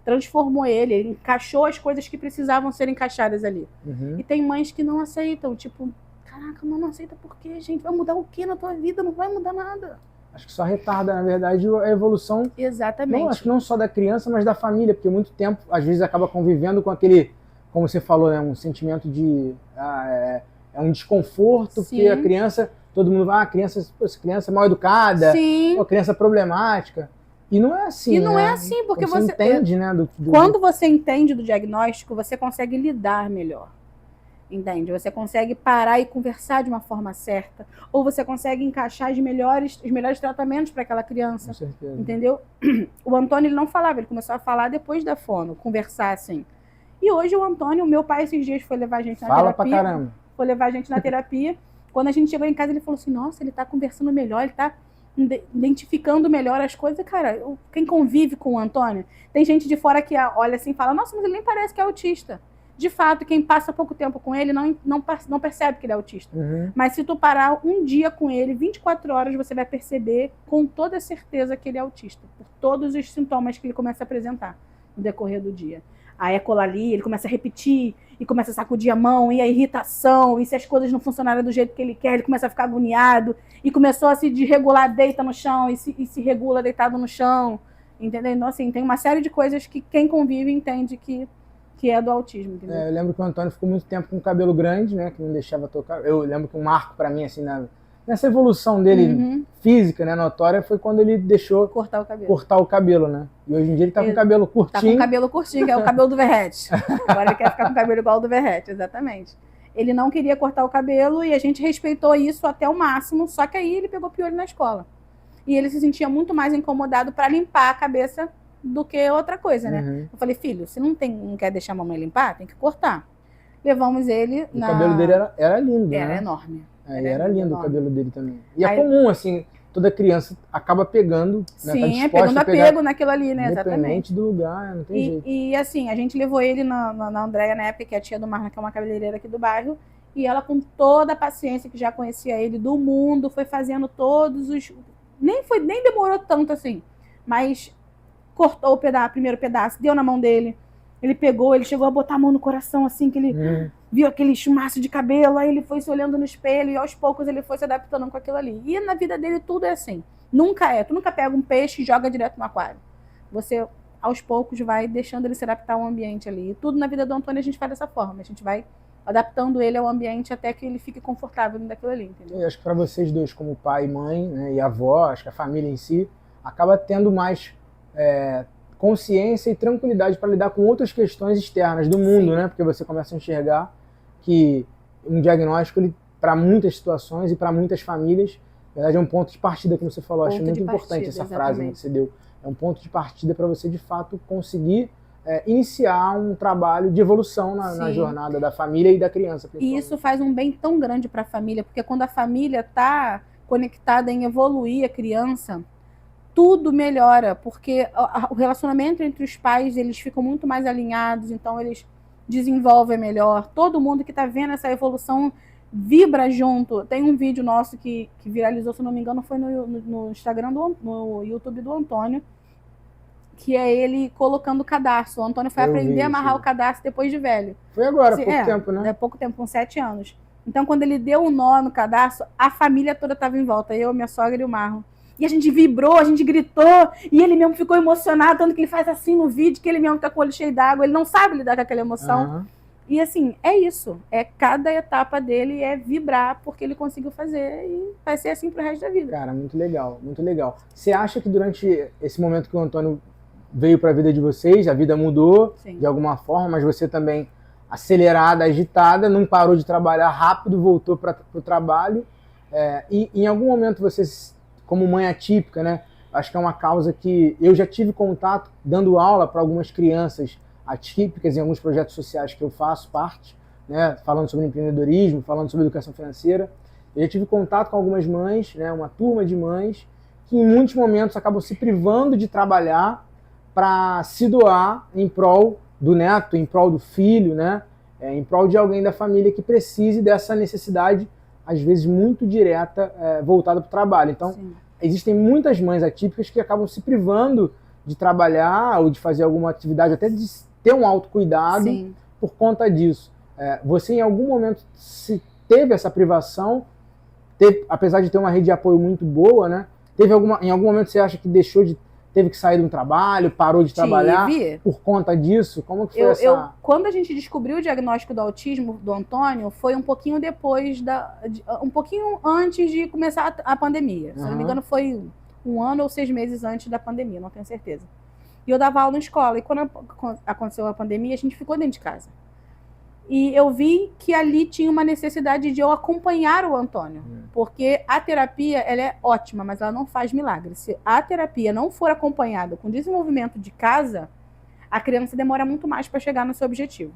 Transformou ele encaixou as coisas que precisavam ser encaixadas ali. E tem mães que não aceitam, tipo, caraca, não aceita por quê, gente? Vai mudar o quê na tua vida? Não vai mudar nada. Acho que só retarda, na verdade, a evolução. Exatamente. Não, acho que não só da criança, mas da família, porque muito tempo, às vezes, acaba convivendo com aquele, como você falou, né, um sentimento de... é um desconforto, Sim. porque a criança, todo mundo vai, criança mal educada, Sim. Ou criança problemática. E não é assim, E não né? é assim, porque você entende, né? Quando você entende do diagnóstico, você consegue lidar melhor. Entende? Você consegue parar e conversar de uma forma certa. Ou você consegue encaixar os melhores tratamentos para aquela criança. Com certeza. Entendeu? O Antônio ele não falava, ele começou a falar depois da fono, conversar assim. E hoje o Antônio, o meu pai esses dias foi levar a gente na terapia. Fala pra caramba. Foi levar a gente na terapia. Quando a gente chegou em casa, ele falou assim, nossa, ele tá conversando melhor, ele tá identificando melhor as coisas. Cara, quem convive com o Antônio, tem gente de fora que olha assim e fala, nossa, mas ele nem parece que é autista. De fato, quem passa pouco tempo com ele não percebe que ele é autista. Mas se tu parar um dia com ele, 24 horas, você vai perceber com toda certeza que ele é autista, por todos os sintomas que ele começa a apresentar no decorrer do dia. A ecolalia, ele começa a repetir, e começa a sacudir a mão, e a irritação, e se as coisas não funcionarem do jeito que ele quer, ele começa a ficar agoniado, e começou a se desregular, deita no chão, e se regula deitado no chão, entendeu? Então, assim, tem uma série de coisas que quem convive entende que é do autismo, entendeu? Eu lembro que o Antônio ficou muito tempo com o cabelo grande, né, que não deixava tocar. Eu lembro que um marco pra mim, assim, nessa evolução dele física, né, notória, foi quando ele deixou cortar o cabelo, né? E hoje em dia ele tá com o cabelo curtinho. Tá com o cabelo curtinho, que é o cabelo do Verrete. Agora ele quer ficar com o cabelo igual ao do Verrete, exatamente. Ele não queria cortar o cabelo e a gente respeitou isso até o máximo, só que aí ele pegou piolho na escola. E ele se sentia muito mais incomodado para limpar a cabeça do que outra coisa, né? Eu falei, filho, se não quer deixar a mamãe limpar, tem que cortar. Levamos ele O cabelo dele era lindo, Era né? enorme. Era lindo o cabelo dele também. E é comum, assim, toda criança acaba pegando, né? Sim, tá pegando apego naquilo ali, né? Independente do lugar, não tem jeito. E assim, a gente levou ele na Andréia, na época, que é a tia do Marlon, que é uma cabeleireira aqui do bairro, e ela, com toda a paciência, que já conhecia ele do mundo, foi fazendo todos os... Nem demorou tanto assim, mas cortou o primeiro pedaço, deu na mão dele, ele pegou, ele chegou a botar a mão no coração, assim, que ele viu aquele chumaço de cabelo, aí ele foi se olhando no espelho, e aos poucos ele foi se adaptando com aquilo ali. E na vida dele tudo é assim. Tu nunca pega um peixe e joga direto no aquário. Você, aos poucos, vai deixando ele se adaptar ao ambiente ali. E tudo na vida do Antônio a gente faz dessa forma. A gente vai adaptando ele ao ambiente até que ele fique confortável daquilo ali, entendeu? Eu acho que para vocês dois, como pai e mãe, né, e avó, acho que a família em si, acaba tendo mais consciência e tranquilidade para lidar com outras questões externas do mundo, né? Porque você começa a enxergar que um diagnóstico, para muitas situações e para muitas famílias, na verdade é um ponto de partida, como você falou. Acho muito importante essa frase, né, que você deu. É um ponto de partida para você, de fato, conseguir iniciar um trabalho de evolução na jornada da família e da criança. E isso faz um bem tão grande para a família, porque quando a família está conectada em evoluir a criança, tudo melhora, porque o relacionamento entre os pais, eles ficam muito mais alinhados, então eles desenvolvem melhor. Todo mundo que está vendo essa evolução vibra junto. Tem um vídeo nosso que viralizou, se não me engano, foi no Instagram, no YouTube do Antônio, que é ele colocando o cadarço. O Antônio foi aprender a amarrar o cadarço depois de velho. Foi agora, há pouco tempo, né? Há pouco tempo, com 7 anos. Então, quando ele deu um nó no cadarço, a família toda estava em volta, eu, minha sogra e o Marlon. E a gente vibrou, a gente gritou, e ele mesmo ficou emocionado, tanto que ele faz assim no vídeo, que ele mesmo tá com o olho cheio d'água, ele não sabe lidar com aquela emoção. E assim, é isso. Cada etapa dele é vibrar, porque ele conseguiu fazer, e vai ser assim pro resto da vida. Cara, muito legal, muito legal. Você acha que durante esse momento que o Antônio veio para a vida de vocês, a vida mudou de alguma forma, mas você também acelerada, agitada, não parou de trabalhar rápido, voltou para o trabalho. E em algum momento você, como mãe atípica, né, acho que é uma causa que eu já tive contato dando aula para algumas crianças atípicas em alguns projetos sociais que eu faço parte, né, falando sobre empreendedorismo, falando sobre educação financeira. Eu já tive contato com algumas mães, né, uma turma de mães, que em muitos momentos acabam se privando de trabalhar para se doar em prol do neto, em prol do filho, né, em prol de alguém da família que precise dessa necessidade, às vezes muito direta, voltada para o trabalho. Então, sim, existem muitas mães atípicas que acabam se privando de trabalhar ou de fazer alguma atividade, até de ter um autocuidado, sim, por conta disso. Você, em algum momento, se teve essa privação, apesar de ter uma rede de apoio muito boa, né? Em algum momento você acha que teve que sair de um trabalho, parou de trabalhar por conta disso? Como que foi essa... Quando a gente descobriu o diagnóstico do autismo do Antônio, foi um pouquinho depois, um pouquinho antes de começar a pandemia. Se não me engano, foi 1 ano ou 6 meses antes da pandemia, não tenho certeza. E eu dava aula na escola. E quando aconteceu a pandemia, a gente ficou dentro de casa. E eu vi que ali tinha uma necessidade de eu acompanhar o Antônio. Porque a terapia, ela é ótima, mas ela não faz milagre. Se a terapia não for acompanhada com desenvolvimento de casa, a criança demora muito mais para chegar no seu objetivo.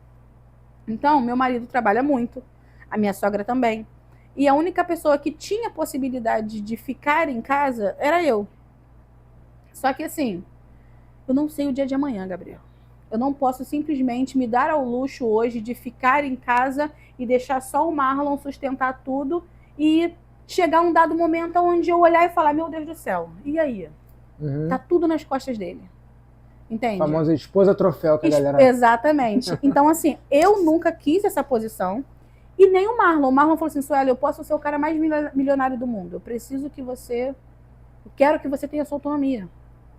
Então, meu marido trabalha muito, a minha sogra também. E a única pessoa que tinha possibilidade de ficar em casa era eu. Só que assim, eu não sei o dia de amanhã, Gabriel. Eu não posso simplesmente me dar ao luxo hoje de ficar em casa e deixar só o Marlon sustentar tudo e chegar um dado momento onde eu olhar e falar, meu Deus do céu, e aí? Tá tudo nas costas dele. Entende? A famosa esposa troféu que a galera... Exatamente. Então, assim, eu nunca quis essa posição e nem o Marlon. O Marlon falou assim, Sueli, eu posso ser o cara mais milionário do mundo. Eu quero que você tenha sua autonomia.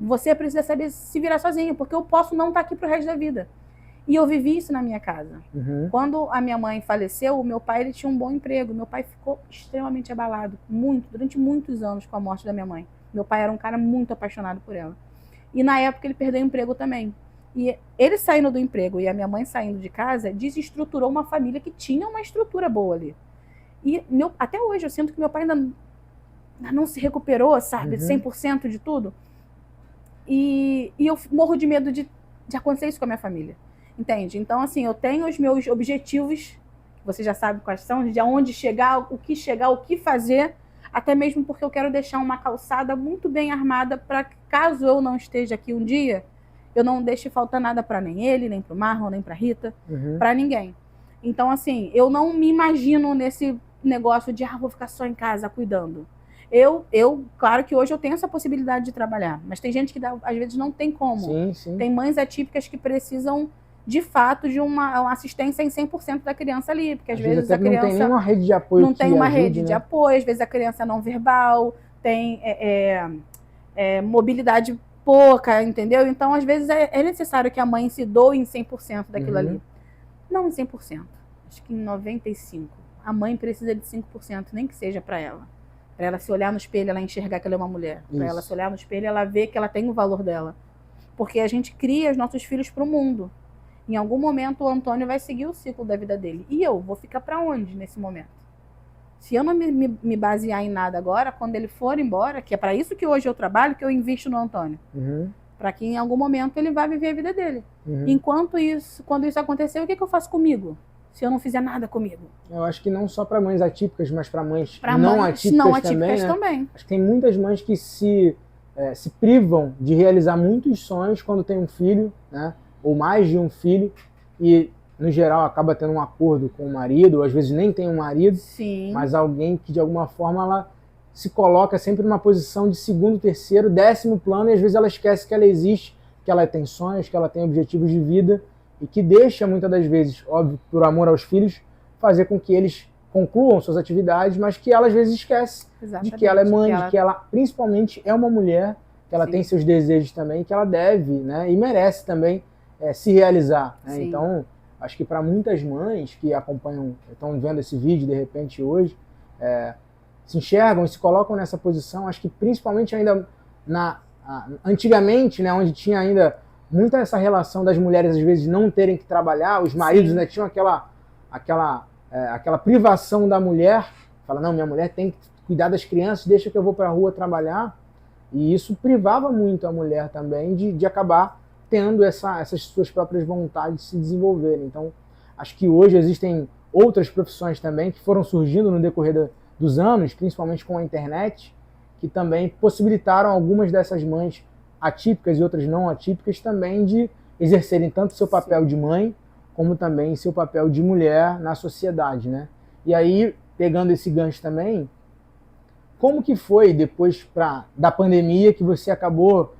Você precisa saber se virar sozinho, porque eu posso não estar aqui pro resto da vida. E eu vivi isso na minha casa. Quando a minha mãe faleceu, o meu pai ele tinha um bom emprego. Meu pai ficou extremamente abalado, durante muitos anos com a morte da minha mãe. Meu pai era um cara muito apaixonado por ela. E na época ele perdeu o emprego também. E ele saindo do emprego e a minha mãe saindo de casa, desestruturou uma família que tinha uma estrutura boa ali. E até hoje eu sinto que meu pai ainda não se recuperou, sabe, 100% de tudo. E eu morro de medo de acontecer isso com a minha família. Entende? Então, assim, eu tenho os meus objetivos, você já sabe quais são, de aonde chegar, o que fazer, até mesmo porque eu quero deixar uma calçada muito bem armada para que, caso eu não esteja aqui um dia, eu não deixe faltar nada para nem ele, nem para o Marlon, nem para Rita, para ninguém. Então, assim, eu não me imagino nesse negócio de, vou ficar só em casa cuidando. Claro que hoje eu tenho essa possibilidade de trabalhar, mas tem gente que às vezes não tem como. Sim, sim. Tem mães atípicas que precisam, de fato, de uma assistência em 100% da criança ali, porque às vezes a criança... não tem nenhuma rede de apoio. Não tem uma rede de apoio, às vezes a criança é não verbal, tem mobilidade pouca, entendeu? Então, às vezes, é necessário que a mãe se doe em 100% daquilo ali. Não em 100%, acho que em 95%. A mãe precisa de 5%, nem que seja para ela. Para ela se olhar no espelho, ela enxergar que ela é uma mulher. Para ela se olhar no espelho, ela ver que ela tem o valor dela. Porque a gente cria os nossos filhos para o mundo. Em algum momento, o Antônio vai seguir o ciclo da vida dele. E eu vou ficar para onde nesse momento? Se eu não me basear em nada agora, quando ele for embora, que é para isso que hoje eu trabalho, que eu invisto no Antônio. Para que em algum momento ele vá viver a vida dele. Enquanto isso, quando isso acontecer, o que eu faço comigo? Se eu não fizer nada comigo. Eu acho que não só para mães atípicas, mas para mães não atípicas também. Né? Acho que tem muitas mães que se privam de realizar muitos sonhos quando tem um filho, né? Ou mais de um filho, e no geral acaba tendo um acordo com o marido, ou às vezes nem tem um marido, mas alguém que de alguma forma ela se coloca sempre numa posição de segundo, terceiro, 10º plano, e às vezes ela esquece que ela existe, que ela tem sonhos, que ela tem objetivos de vida, e que deixa muitas das vezes, óbvio, por amor aos filhos, fazer com que eles concluam suas atividades, mas que ela às vezes esquece de que ela é mãe, de que ela principalmente é uma mulher, que ela tem seus desejos também, que ela deve, né, e merece também se realizar. Né? Então, acho que para muitas mães que acompanham, estão vendo esse vídeo de repente hoje, se enxergam e se colocam nessa posição, acho que principalmente ainda antigamente, né, onde tinha ainda muita essa relação das mulheres, às vezes, não terem que trabalhar, os maridos, Sim. né, tinham aquela privação da mulher, fala, não, minha mulher tem que cuidar das crianças, deixa que eu vou para a rua trabalhar, e isso privava muito a mulher também de acabar tendo essas suas próprias vontades de se desenvolverem. Então, acho que hoje existem outras profissões também que foram surgindo no decorrer dos anos, principalmente com a internet, que também possibilitaram algumas dessas mães atípicas e outras não atípicas também de exercerem tanto seu papel de mãe, como também seu papel de mulher na sociedade, né? E aí, pegando esse gancho também, como que foi depois da pandemia que você acabou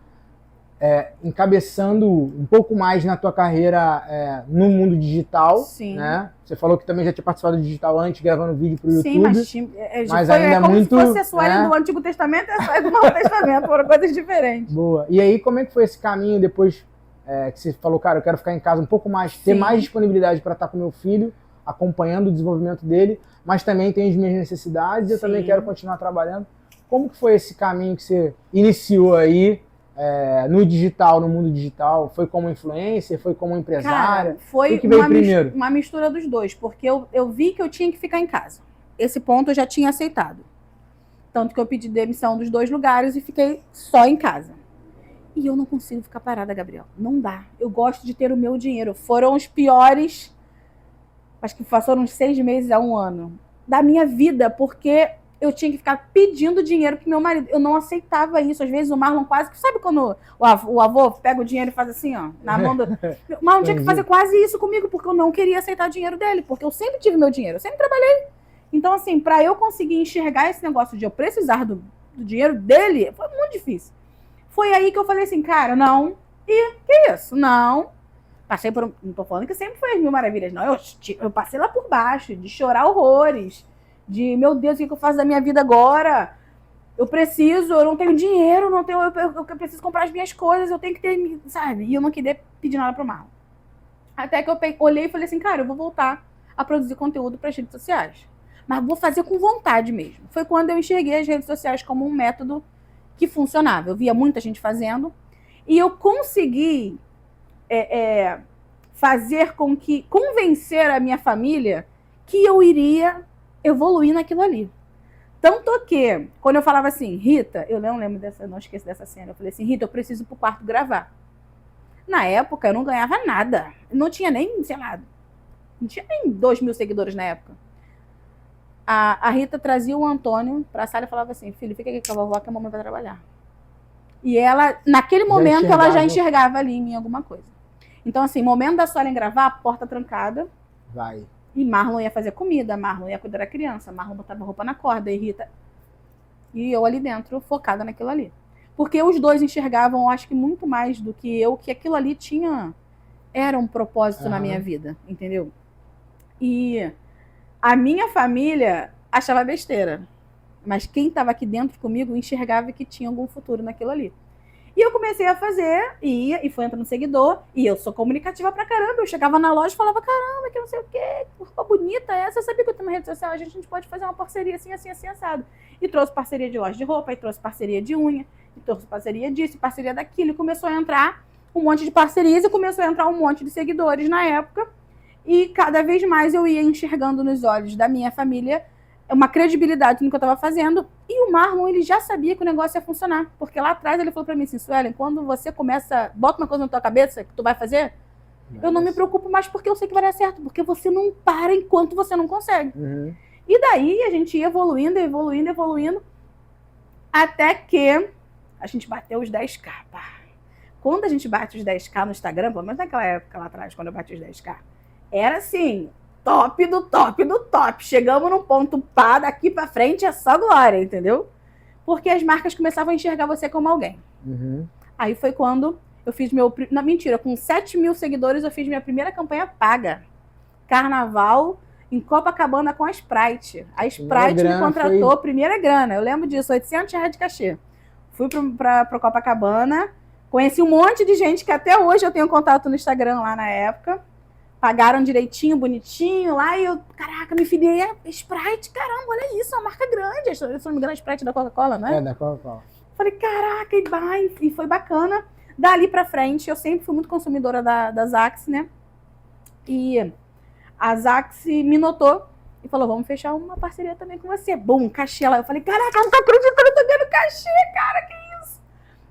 encabeçando um pouco mais na tua carreira no mundo digital, Sim. né? Você falou que também já tinha participado do digital antes, gravando vídeo para o YouTube. Sim, mas ainda como muito, se fosse a Suelen do Antigo Testamento e a Suelen do Novo Testamento, foram coisas diferentes. Boa. E aí, como é que foi esse caminho depois que você falou, cara, eu quero ficar em casa um pouco mais, ter mais disponibilidade para estar com meu filho, acompanhando o desenvolvimento dele, mas também tenho as minhas necessidades e eu também quero continuar trabalhando. Como que foi esse caminho que você iniciou aí no digital, no mundo digital? Foi como influencer? Foi como empresária? Cara, foi o que veio primeiro? Uma mistura dos dois, porque eu vi que eu tinha que ficar em casa. Esse ponto eu já tinha aceitado. Tanto que eu pedi demissão dos 2 lugares e fiquei só em casa. E eu não consigo ficar parada, Gabriel. Não dá. Eu gosto de ter o meu dinheiro. Foram os piores, acho que foram uns 6 meses a 1 ano, da minha vida, porque eu tinha que ficar pedindo dinheiro pro meu marido. Eu não aceitava isso. Às vezes o Marlon quase que... Sabe quando o avô pega o dinheiro e faz assim, ó, na mão do... O Marlon tinha que fazer quase isso comigo, porque eu não queria aceitar o dinheiro dele, porque eu sempre tive meu dinheiro, eu sempre trabalhei. Então, assim, para eu conseguir enxergar esse negócio de eu precisar do dinheiro dele, foi muito difícil. Foi aí que eu falei assim, cara, não. E que isso? Não. Passei por... Não tô falando que sempre foi as mil maravilhas, não. Eu passei lá por baixo, de chorar horrores. De, meu Deus, o que eu faço da minha vida agora? Eu não tenho dinheiro, eu preciso comprar as minhas coisas, eu tenho que ter, sabe? E eu não queria pedir nada pro Marlon. Até que eu olhei e falei assim, cara, eu vou voltar a produzir conteúdo para as redes sociais. Mas vou fazer com vontade mesmo. Foi quando eu enxerguei as redes sociais como um método que funcionava. Eu via muita gente fazendo e eu consegui fazer com que, convencer a minha família que eu iria evoluir naquilo ali. Tanto que, quando eu falava assim, Rita, eu não esqueço dessa cena, eu falei assim, Rita, eu preciso ir pro quarto gravar. Na época, eu não ganhava nada. Não tinha nem, sei lá, não tinha nem 2.000 seguidores na época. A Rita trazia o Antônio pra sala e falava assim, filho, fica aqui com a vovó que a mamãe vai trabalhar. E ela, naquele momento, ela já enxergava ali em mim alguma coisa. Então, assim, momento da Suelen gravar, porta trancada. Vai. E Marlon ia fazer comida, Marlon ia cuidar da criança, Marlon botava roupa na corda, e Rita... E eu ali dentro, focada naquilo ali. Porque os dois enxergavam, acho que muito mais do que eu, que aquilo ali era um propósito na minha vida, entendeu? E a minha família achava besteira. Mas quem estava aqui dentro comigo enxergava que tinha algum futuro naquilo ali. E eu comecei a fazer, e foi entrando seguidor, e eu sou comunicativa pra caramba. Eu chegava na loja e falava, caramba, que não sei o quê, que roupa bonita é essa? Eu sabia que eu tenho uma rede social, a gente pode fazer uma parceria assim, assim, assim, assado. E trouxe parceria de loja de roupa, e trouxe parceria de unha, e trouxe parceria disso, parceria daquilo, e começou a entrar um monte de parcerias, e começou a entrar um monte de seguidores na época, e cada vez mais eu ia enxergando nos olhos da minha família uma credibilidade no que eu estava fazendo, e o Marlon, ele já sabia que o negócio ia funcionar, porque lá atrás ele falou para mim assim, Suelen, quando você bota uma coisa na tua cabeça que tu vai fazer, eu não me preocupo mais porque eu sei que vai dar certo, porque você não para enquanto você não consegue. Uhum. E daí a gente ia evoluindo, até que a gente bateu os 10K. Pá. Quando a gente bate os 10K no Instagram, pelo menos naquela época lá atrás, quando eu bati os 10K, era assim... top do top do top. Chegamos num ponto pá, daqui pra frente é só glória, entendeu? Porque as marcas começavam a enxergar você como alguém. Uhum. Aí foi quando eu fiz não, mentira, com 7.000 seguidores eu fiz minha primeira campanha paga. Carnaval em Copacabana com a Sprite. A Sprite me contratou, primeira grana. Eu lembro disso, R$800 de cachê. Fui pra Copacabana, conheci um monte de gente que até hoje eu tenho contato no Instagram lá na época. Pagaram direitinho, bonitinho, lá e eu, caraca, me filiei a Sprite, caramba, olha isso, é uma marca grande, se não me engano, a Sprite da Coca-Cola, não é? É, da Coca-Cola. Falei, caraca, e foi bacana. Dali pra frente, eu sempre fui muito consumidora da Zaxi, né? E a Zaxi me notou e falou, vamos fechar uma parceria também com você. Bum, cachê lá. Eu falei, caraca, eu não tô acreditando, eu tô ganhando cachê, cara, que isso?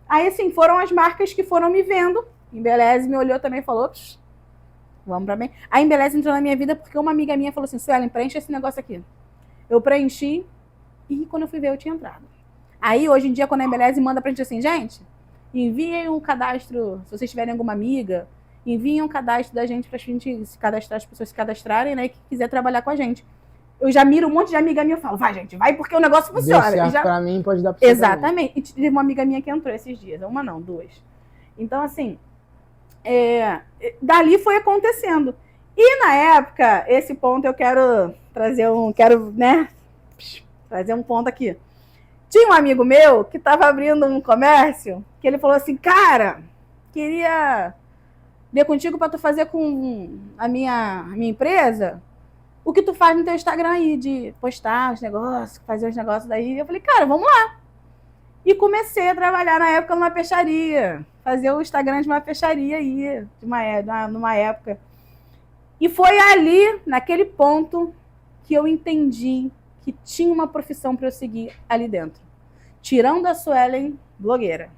Aí, assim, foram as marcas que foram me vendo. Embeleze me olhou também e falou, vamos pra mim. A Embeleze entrou na minha vida porque uma amiga minha falou assim, Suelen, preenche esse negócio aqui. Eu preenchi e quando eu fui ver, eu tinha entrado. Aí, hoje em dia, quando a Embeleze manda pra gente assim, gente, enviem um cadastro, se vocês tiverem alguma amiga, enviem um cadastro da gente pra gente se cadastrar, as pessoas se cadastrarem, né, que quiser trabalhar com a gente. Eu já miro um monte de amiga minha e falo, vai, gente, vai, porque o negócio funciona. Deu certo já... pra mim, pode dar pra você. Exatamente. E teve uma amiga minha que entrou esses dias. Uma não, duas. Então, assim, dali foi acontecendo. E na época, esse ponto eu quero trazer trazer um ponto aqui. Tinha um amigo meu que estava abrindo um comércio, que ele falou assim, cara, queria ver contigo para tu fazer com a minha empresa o que tu faz no teu Instagram aí, de postar os negócios, fazer os negócios daí. Eu falei, cara, vamos lá. E comecei a trabalhar na época numa peixaria, fazer o Instagram de uma peixaria aí, numa época. E foi ali, naquele ponto, que eu entendi que tinha uma profissão para eu seguir ali dentro. Tirando a Suelen blogueira.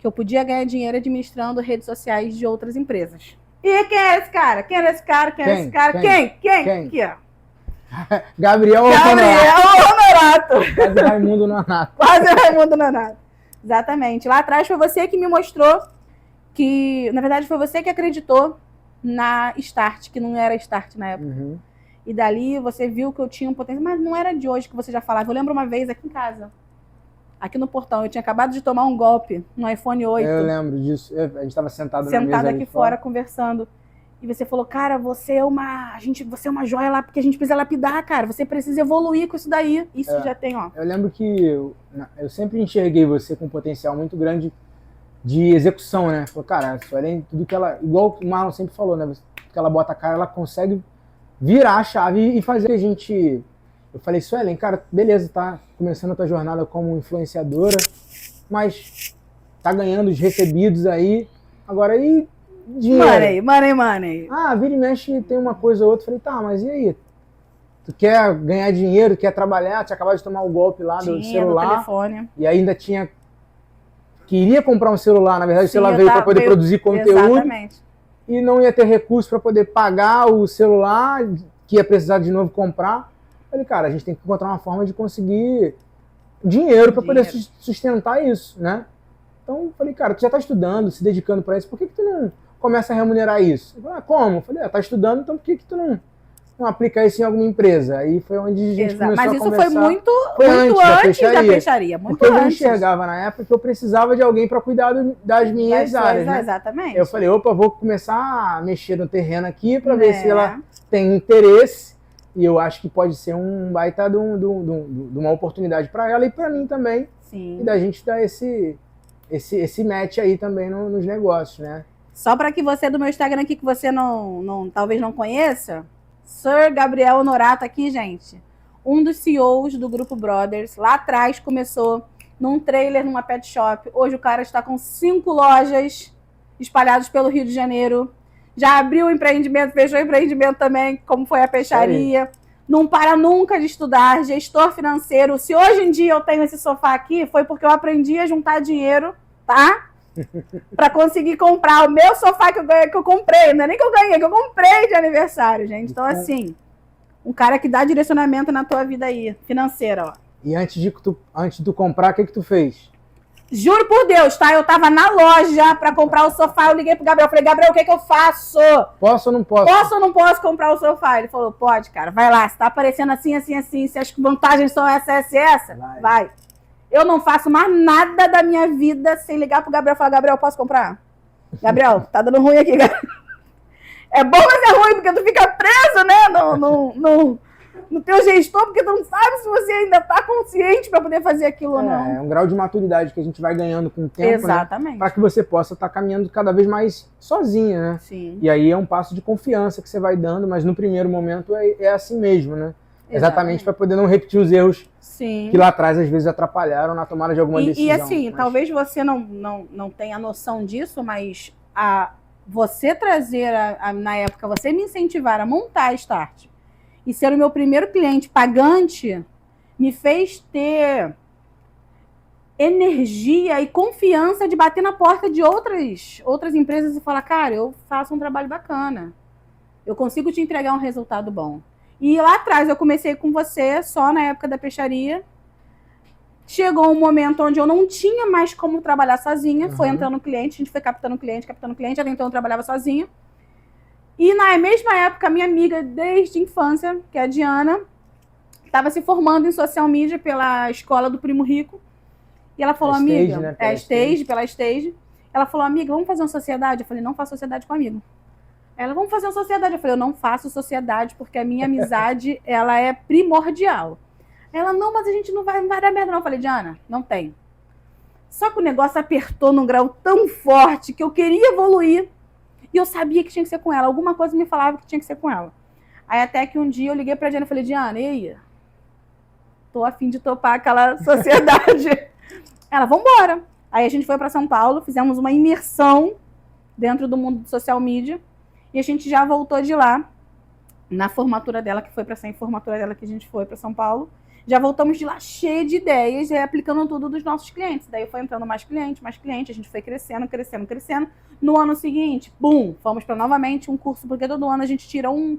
Que eu podia ganhar dinheiro administrando redes sociais de outras empresas. E quem é esse cara? Quem era esse cara? Quem era esse cara? Quem? Aqui, ó. Gabriel Honorato. Quase Raimundo Nonato. Quase Raimundo Nonato. Exatamente. Lá atrás foi você que me mostrou que, na verdade, foi você que acreditou na Start, que não era Start na época. Uhum. E dali você viu que eu tinha um potencial, mas não era de hoje que você já falava. Eu lembro uma vez aqui em casa, aqui no portão, eu tinha acabado de tomar um golpe no iPhone 8. Eu lembro disso. A gente estava sentado na mesa sentada ali aqui fora conversando. E você falou, cara, você é uma joia lá, porque a gente precisa lapidar, cara. Você precisa evoluir com isso daí. Isso já tem, ó. Eu lembro que eu sempre enxerguei você com um potencial muito grande de execução, né? Falei, cara, Suelen, tudo que ela... Igual o Marlon sempre falou, né? Tudo que ela bota a cara, ela consegue virar a chave e fazer a gente... Eu falei, Suelen, cara, beleza, tá começando a tua jornada como influenciadora, mas tá ganhando os recebidos aí. Agora, e dinheiro? Money. Ah, vira e mexe, tem uma coisa ou outra. Falei, tá, mas e aí? Tu quer ganhar dinheiro, quer trabalhar, tinha acabado de tomar o golpe lá do celular. Do telefone. E ainda queria comprar um celular, na verdade o celular veio para poder produzir conteúdo. Exatamente. E não ia ter recurso para poder pagar o celular, que ia precisar de novo comprar. Falei, cara, a gente tem que encontrar uma forma de conseguir dinheiro para poder sustentar isso, né? Então, falei, cara, tu já tá estudando, se dedicando para isso, por que tu não começa a remunerar isso? Eu falei, como? Eu falei, tá estudando, então por que tu não aplica isso em alguma empresa? Aí foi onde a gente começou a conversar. Mas isso foi muito antes da peixaria. Porque eu enxergava na época que eu precisava de alguém para cuidar das minhas áreas, né? Exatamente. Eu falei, opa, vou começar a mexer no terreno aqui para ver se ela tem interesse. E eu acho que pode ser um baita de uma oportunidade para ela e para mim também. Sim. E da gente dar esse match aí também nos negócios, né? Só para que você do meu Instagram aqui, que você talvez não conheça, Sir Gabriel Honorato aqui, gente. Um dos CEOs do Grupo Brothers. Lá atrás começou num trailer, numa pet shop. Hoje o cara está com 5 lojas espalhadas pelo Rio de Janeiro. Já abriu o empreendimento, fechou o empreendimento também, como foi a peixaria. Não para nunca de estudar, gestor financeiro. Se hoje em dia eu tenho esse sofá aqui, foi porque eu aprendi a juntar dinheiro, tá? Para conseguir comprar o meu sofá que eu comprei. Não é nem que eu ganhei, que eu comprei de aniversário, gente. Então, assim, um cara que dá direcionamento na tua vida aí, financeira, ó. E antes de tu comprar, o que tu fez? Juro por Deus, tá? Eu tava na loja pra comprar o sofá, eu liguei pro Gabriel, falei, Gabriel, o que eu faço? Posso ou não posso? Posso ou não posso comprar o sofá? Ele falou, pode, cara, vai lá, se tá aparecendo assim, se as vantagens são essa, vai. Eu não faço mais nada da minha vida sem ligar pro Gabriel e falar, Gabriel, posso comprar? Gabriel, tá dando ruim aqui, Gabriel. É bom, mas é ruim, porque tu fica preso, né, no teu gestor, porque tu não sabe se você ainda tá consciente para poder fazer aquilo ou não. É um grau de maturidade que a gente vai ganhando com o tempo, exatamente, né? Para que você possa estar caminhando cada vez mais sozinha, né? Sim. E aí é um passo de confiança que você vai dando, mas no primeiro momento é assim mesmo, né? Exatamente para poder não repetir os erros Sim. que lá atrás às vezes atrapalharam na tomada de alguma decisão. E assim, talvez você não tenha noção disso, mas você trazer, na época, você me incentivar a montar a Start e ser o meu primeiro cliente pagante, me fez ter energia e confiança de bater na porta de outras empresas e falar, cara, eu faço um trabalho bacana, eu consigo te entregar um resultado bom. E lá atrás eu comecei com você, só na época da peixaria. Chegou um momento onde eu não tinha mais como trabalhar sozinha, foi entrando cliente, a gente foi captando cliente, até então eu trabalhava sozinha. E na mesma época, minha amiga desde a infância, que é a Diana, estava se formando em social media pela escola do Primo Rico. E ela falou, amiga, né? Pela Stage. Ela falou, amiga, vamos fazer uma sociedade? Eu falei, não faço sociedade com amigo. Ela, vamos fazer uma sociedade. Eu falei, eu não faço sociedade porque a minha amizade, ela é primordial. Ela, não, mas a gente não vai dar merda não. Eu falei, Diana, não tem. Só que o negócio apertou num grau tão forte que eu queria evoluir e eu sabia que tinha que ser com ela. Alguma coisa me falava que tinha que ser com ela. Aí até que um dia eu liguei pra Diana e falei, Diana, e aí? Tô a fim de topar aquela sociedade. Ela, vambora. Aí a gente foi pra São Paulo, fizemos uma imersão dentro do mundo do social media e a gente já voltou de lá na formatura dela, que foi pra ser em formatura dela que a gente foi pra São Paulo. Já voltamos de lá cheio de ideias, aplicando tudo dos nossos clientes. Daí foi entrando mais cliente, a gente foi crescendo. No ano seguinte, bum, fomos para novamente um curso, porque todo ano a gente tira um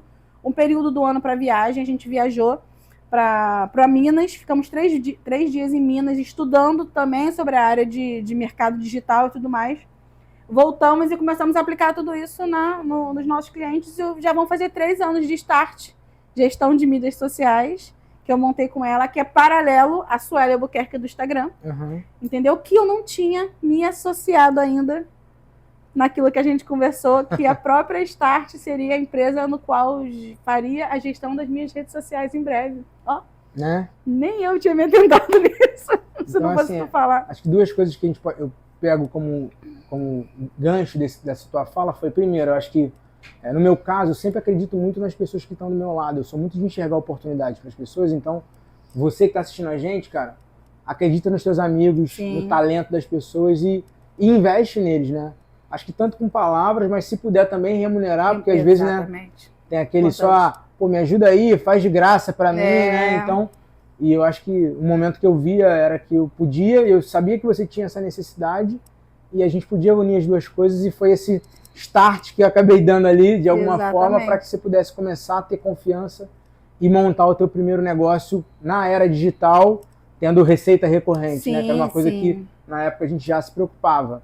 período do ano para viagem. A gente viajou para Minas, ficamos 3 dias em Minas, estudando também sobre a área de mercado digital e tudo mais. Voltamos e começamos a aplicar tudo isso nos nossos clientes. E já vão fazer 3 anos de Start, gestão de mídias sociais, que eu montei com ela, que é paralelo à Sueli Albuquerque do Instagram, entendeu? Que eu não tinha me associado ainda naquilo que a gente conversou, que a própria Start seria a empresa no qual faria a gestão das minhas redes sociais em breve. Ó, né? Nem eu tinha me atentado nisso, se então, não fosse assim, tu falar. Acho que 2 coisas que eu pego como gancho dessa tua fala foi, primeiro, eu acho que no meu caso, eu sempre acredito muito nas pessoas que estão do meu lado. Eu sou muito de enxergar oportunidades para as pessoas. Então, você que está assistindo a gente, cara, acredita nos teus amigos, no talento das pessoas e investe neles, né? Acho que tanto com palavras, mas se puder também remunerar, porque às vezes, né, tem aquele só, pô, me ajuda aí, faz de graça para mim, né? Então, e eu acho que o momento que eu via era que eu podia, eu sabia que você tinha essa necessidade e a gente podia unir as 2 coisas e foi esse start que eu acabei dando ali, de alguma forma, para que você pudesse começar a ter confiança e montar o teu primeiro negócio na era digital, tendo receita recorrente, né? Que era uma coisa que na época a gente já se preocupava.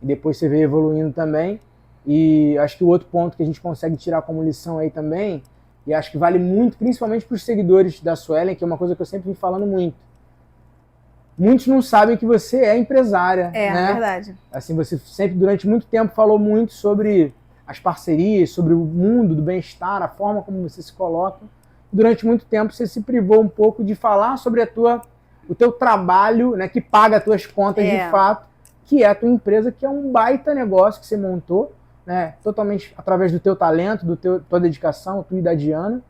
E depois você veio evoluindo também. E acho que o outro ponto que a gente consegue tirar como lição aí também, e acho que vale muito, principalmente para os seguidores da Suelen, que é uma coisa que eu sempre vim falando muito. Muitos não sabem que você é empresária, né? É verdade. Assim, você sempre, durante muito tempo, falou muito sobre as parcerias, sobre o mundo do bem-estar, a forma como você se coloca. Durante muito tempo, você se privou um pouco de falar sobre o teu trabalho, né, que paga as tuas contas de fato, que é a tua empresa, que é um baita negócio que você montou, né, totalmente através do teu talento, tua dedicação, tua e da Diana.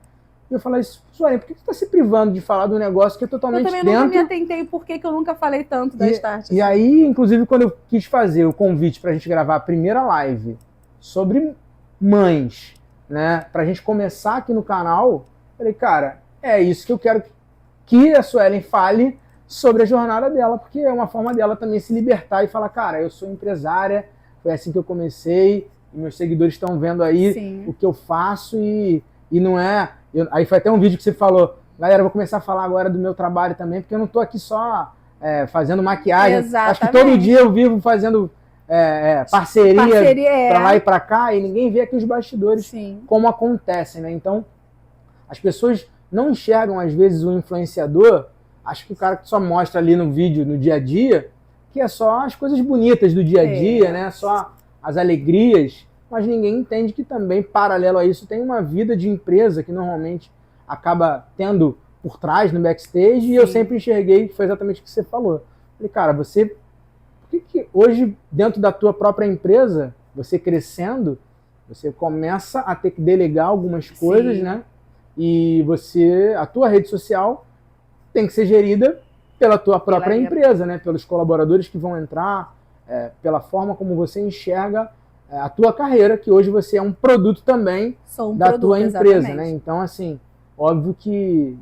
E eu falei, Sueli, por que você está se privando de falar de um negócio que é totalmente dentro? Eu também nunca me atentei por que eu nunca falei tanto da Start. E aí, inclusive, quando eu quis fazer o convite para a gente gravar a primeira live sobre mães, né, para a gente começar aqui no canal, falei, cara, é isso que eu quero que a Suelen fale sobre a jornada dela, porque é uma forma dela também se libertar e falar, cara, eu sou empresária, foi assim que eu comecei, e meus seguidores estão vendo aí o que eu faço e não é... aí foi até um vídeo que você falou, galera, eu vou começar a falar agora do meu trabalho também, porque eu não tô aqui só fazendo maquiagem. Exatamente. Acho que todo dia eu vivo fazendo parceria pra lá e pra cá, e ninguém vê aqui os bastidores como acontecem, né? Então, as pessoas não enxergam, às vezes, o influenciador, acho que o cara que só mostra ali no vídeo, no dia a dia, que é só as coisas bonitas do dia a dia, né? Só as alegrias, mas ninguém entende que também, paralelo a isso, tem uma vida de empresa que normalmente acaba tendo por trás, no backstage, e eu sempre enxerguei, que foi exatamente o que você falou. Falei, cara, por que hoje, dentro da tua própria empresa, você crescendo, você começa a ter que delegar algumas coisas, né? e a tua rede social tem que ser gerida pela tua própria empresa, né? Pelos colaboradores que vão entrar, pela forma como você enxerga a tua carreira, que hoje você é um produto também da tua empresa, né? Então, assim, óbvio que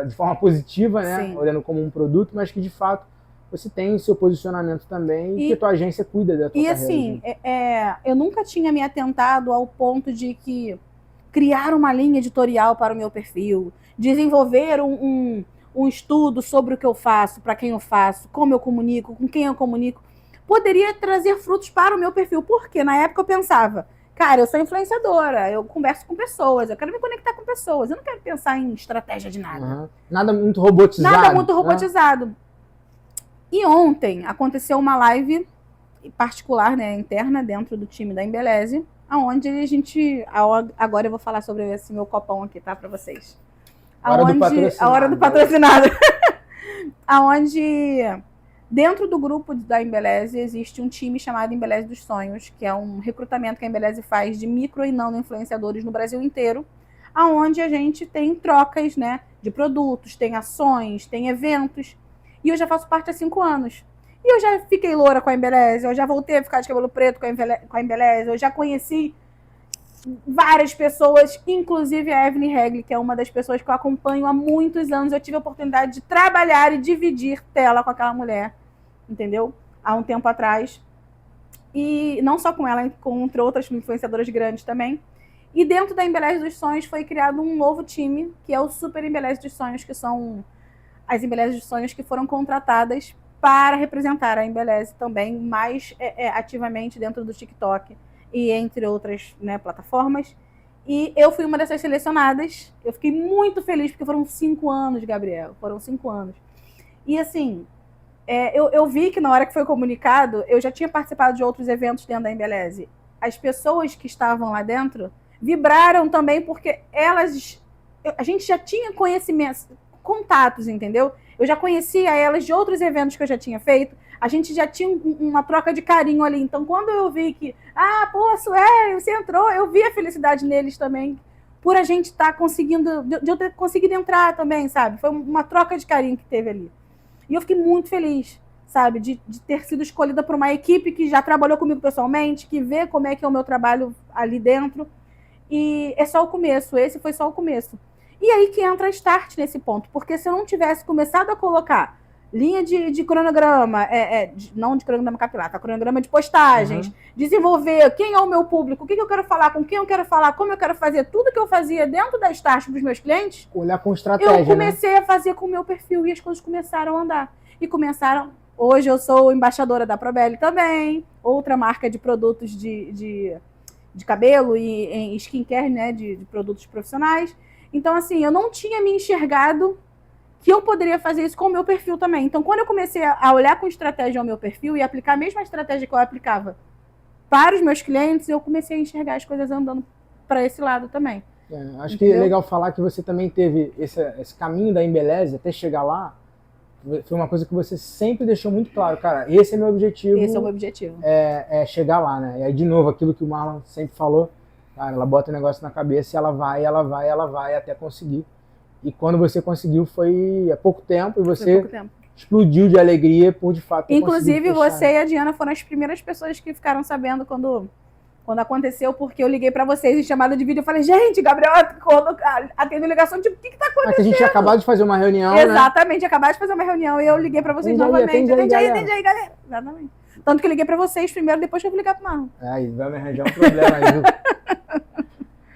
de forma positiva, né? Sim. Olhando como um produto, mas que de fato você tem o seu posicionamento também e que a tua agência cuida da tua carreira. E assim, eu nunca tinha me atentado ao ponto de que criar uma linha editorial para o meu perfil, desenvolver um estudo sobre o que eu faço, para quem eu faço, como eu comunico, com quem eu comunico, poderia trazer frutos para o meu perfil. Porque na época eu pensava, cara, eu sou influenciadora, eu converso com pessoas, eu quero me conectar com pessoas, eu não quero pensar em estratégia de nada. Uhum. Nada muito robotizado. Nada muito robotizado. E ontem aconteceu uma live particular, né, interna, dentro do time da Embeleze, onde a gente... Agora eu vou falar sobre esse meu copão aqui, tá, para vocês. A hora do patrocinado. Aonde, dentro do grupo da Embeleze, existe um time chamado Embeleze dos Sonhos, que é um recrutamento que a Embeleze faz de micro e não influenciadores no Brasil inteiro, aonde a gente tem trocas, né, de produtos, tem ações, tem eventos. E eu já faço parte há 5 anos. E eu já fiquei loura com a Embeleze, eu já voltei a ficar de cabelo preto com a Embeleze, eu já conheci várias pessoas, inclusive a Evelyn Regli, que é uma das pessoas que eu acompanho há muitos anos. Eu tive a oportunidade de trabalhar e dividir tela com aquela mulher, entendeu? Há um tempo atrás. E não só com ela, entre outras influenciadoras grandes também. E dentro da Embeleze dos Sonhos foi criado um novo time, que é o Super Embeleze dos Sonhos, que são as Embeleze dos Sonhos que foram contratadas para representar a Embeleze também mais ativamente dentro do TikTok e entre outras, né, plataformas. E eu fui uma dessas selecionadas. Eu fiquei muito feliz, porque foram 5 anos, Gabriel. Foram 5 anos. E assim, eu vi que na hora que foi comunicado, eu já tinha participado de outros eventos dentro da Embeleze. As pessoas que estavam lá dentro vibraram também, porque a gente já tinha conhecimentos, contatos, entendeu? Eu já conhecia elas de outros eventos que eu já tinha feito. A gente já tinha uma troca de carinho ali. Então, quando eu vi que, Sueli, você entrou, eu vi a felicidade neles também, por a gente estar conseguindo, de eu ter conseguido entrar também, sabe? Foi uma troca de carinho que teve ali. E eu fiquei muito feliz, sabe? De ter sido escolhida por uma equipe que já trabalhou comigo pessoalmente, que vê como é que é o meu trabalho ali dentro. E é só o começo, esse foi só o começo. E aí que entra a Start nesse ponto, porque se eu não tivesse começado a colocar linha de cronograma, não de cronograma capilar, tá? Cronograma de postagens, desenvolver quem é o meu público, o que eu quero falar, com quem eu quero falar, como eu quero fazer, tudo que eu fazia dentro da Start para os meus clientes, olhar com estratégia, eu comecei a fazer com o meu perfil e as coisas começaram a andar. E começaram... Hoje eu sou embaixadora da Probelli também, outra marca de produtos de cabelo e em skincare, né, de produtos profissionais. Então, assim, eu não tinha me enxergado que eu poderia fazer isso com o meu perfil também. Então, quando eu comecei a olhar com estratégia ao meu perfil e aplicar a mesma estratégia que eu aplicava para os meus clientes, eu comecei a enxergar as coisas andando para esse lado também. Acho que é legal falar que você também teve esse caminho da Embeleze até chegar lá. Foi uma coisa que você sempre deixou muito claro, cara, esse é meu objetivo. Esse é o meu objetivo. É chegar lá, né? E aí, de novo, aquilo que o Marlon sempre falou, cara, ela bota o negócio na cabeça e ela vai até conseguir. E quando você conseguiu foi há pouco tempo e você explodiu de alegria por, de fato, ter Inclusive, você e a Diana foram as primeiras pessoas que ficaram sabendo quando aconteceu, porque eu liguei pra vocês em chamada de vídeo. Eu falei, gente, Gabriel atendeu ligação, tipo, o que tá acontecendo? A gente tinha acabado de fazer uma reunião, Exatamente, acabado de fazer uma reunião e eu liguei pra vocês novamente. Atende aí, galera. Exatamente. Tanto que eu liguei pra vocês primeiro, depois que eu vou ligar pro Marlon. Aí, vai me arranjar um problema aí, viu?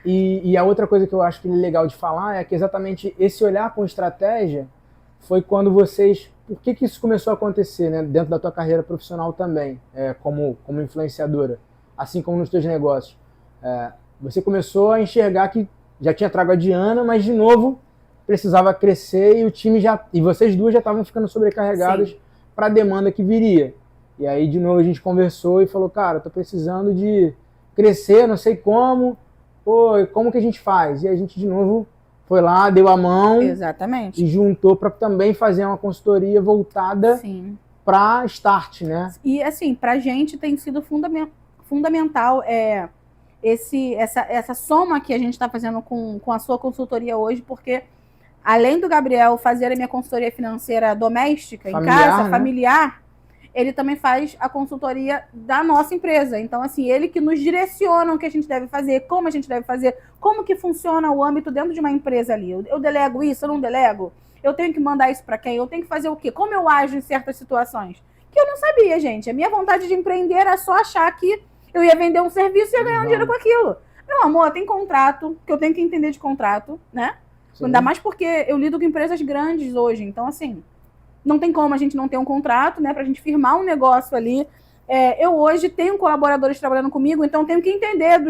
E a outra coisa que eu acho que é legal de falar é que exatamente esse olhar com estratégia foi quando vocês... Por que isso começou a acontecer, né? Dentro da tua carreira profissional também, como influenciadora, assim como nos teus negócios. Você começou a enxergar que já tinha trago a Diana, mas de novo precisava crescer e o time e vocês duas já estavam ficando sobrecarregadas para a demanda que viria. E aí de novo a gente conversou e falou, cara, eu tô precisando de crescer, não sei como, como que a gente faz? E a gente de novo foi lá, deu a mão. Exatamente. E juntou para também fazer uma consultoria voltada para Start, né? E assim, pra gente tem sido fundamental essa soma que a gente está fazendo com a sua consultoria hoje, porque além do Gabriel fazer a minha consultoria financeira doméstica, familiar, em casa, né? Familiar, ele também faz a consultoria da nossa empresa. Então, assim, ele que nos direciona o que a gente deve fazer, como a gente deve fazer, como que funciona o âmbito dentro de uma empresa ali. Eu delego isso, eu não delego? Eu tenho que mandar isso para quem? Eu tenho que fazer o quê? Como eu ajo em certas situações? Que eu não sabia, gente. A minha vontade de empreender era só achar que eu ia vender um serviço e ia ganhar um dinheiro com aquilo. Meu amor, tem contrato, que eu tenho que entender de contrato, né? Sim. Ainda mais porque eu lido com empresas grandes hoje. Então, assim, não tem como a gente não ter um contrato, né? Pra gente firmar um negócio ali. Eu hoje tenho colaboradores trabalhando comigo, então tenho que entender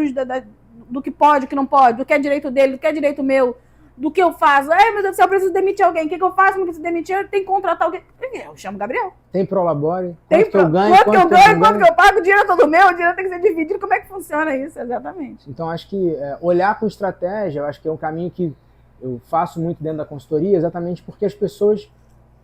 do que pode, do que não pode, do que é direito dele, do que é direito meu, do que eu faço. Ai, meu Deus do céu, eu preciso demitir alguém. O que eu faço? Não preciso demitir, eu tenho que contratar alguém. Eu chamo o Gabriel. Tem prolabore? Quanto que eu ganho? Quanto que eu pago? O dinheiro é todo meu, o dinheiro tem que ser dividido. Como é que funciona isso? Exatamente. Então, acho que olhar com estratégia, eu acho que é um caminho que eu faço muito dentro da consultoria, exatamente porque as pessoas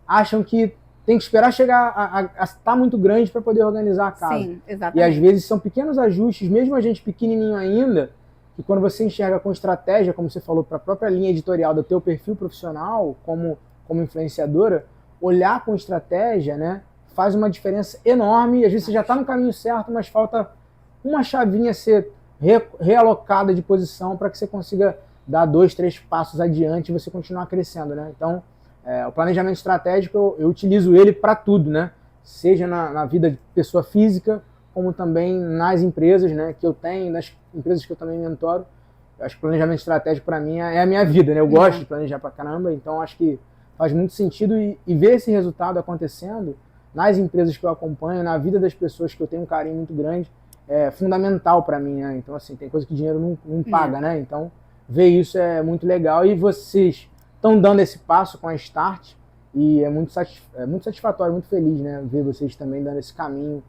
acham que tem que esperar chegar a estar muito grande para poder organizar a casa. Sim, exatamente. E às vezes são pequenos ajustes, mesmo a gente pequenininho ainda, que quando você enxerga com estratégia, como você falou, para a própria linha editorial do teu perfil profissional, como influenciadora, olhar com estratégia, né, faz uma diferença enorme. E às vezes você já está no caminho certo, mas falta uma chavinha ser realocada de posição para que você consiga dar 2, 3 passos adiante e você continuar crescendo, né? Então, o planejamento estratégico, eu utilizo ele para tudo, né? Seja na vida de pessoa física, como também nas empresas, né, que eu tenho, nas empresas que eu também mentoro. Eu acho que planejamento estratégico para mim é a minha vida, né? Eu gosto de planejar para caramba, então acho que faz muito sentido e ver esse resultado acontecendo nas empresas que eu acompanho, na vida das pessoas que eu tenho um carinho muito grande, é fundamental para mim, né? Então, assim, tem coisa que dinheiro não paga, né? Então, ver isso é muito legal e vocês estão dando esse passo com a Start e é muito satisfatório, muito feliz, né? Ver vocês também dando esse caminho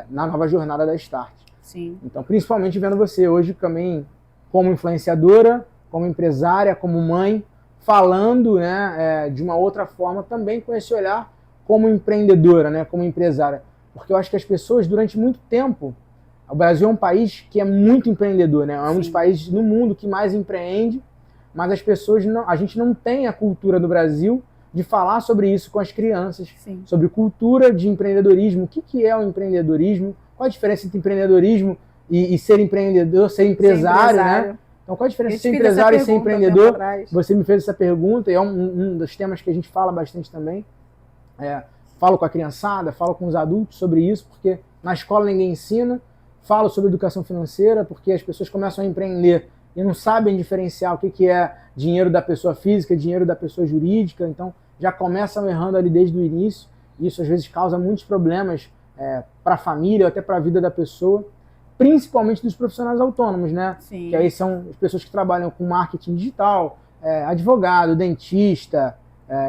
na nova jornada da Start. Sim. Então, principalmente vendo você hoje também como influenciadora, como empresária, como mãe, falando, né, de uma outra forma também com esse olhar como empreendedora, né, como empresária. Porque eu acho que as pessoas, durante muito tempo, o Brasil é um país que é muito empreendedor, né? É um dos países no mundo que mais empreende, mas as pessoas a gente não tem a cultura do Brasil de falar sobre isso com as crianças, sobre cultura de empreendedorismo, o que é o empreendedorismo, qual a diferença entre empreendedorismo e ser empreendedor, ser empresário, né? Então, qual a diferença entre ser empresário e ser empreendedor? Você me fez essa pergunta e é um dos temas que a gente fala bastante também. Falo com a criançada, falo com os adultos sobre isso, porque na escola ninguém ensina. Falo sobre educação financeira, porque as pessoas começam a empreender e não sabem diferenciar o que é dinheiro da pessoa física, dinheiro da pessoa jurídica, então já começam errando ali desde o início. Isso às vezes causa muitos problemas para a família, ou até para a vida da pessoa, principalmente dos profissionais autônomos, né? Sim. Que aí são as pessoas que trabalham com marketing digital, advogado, dentista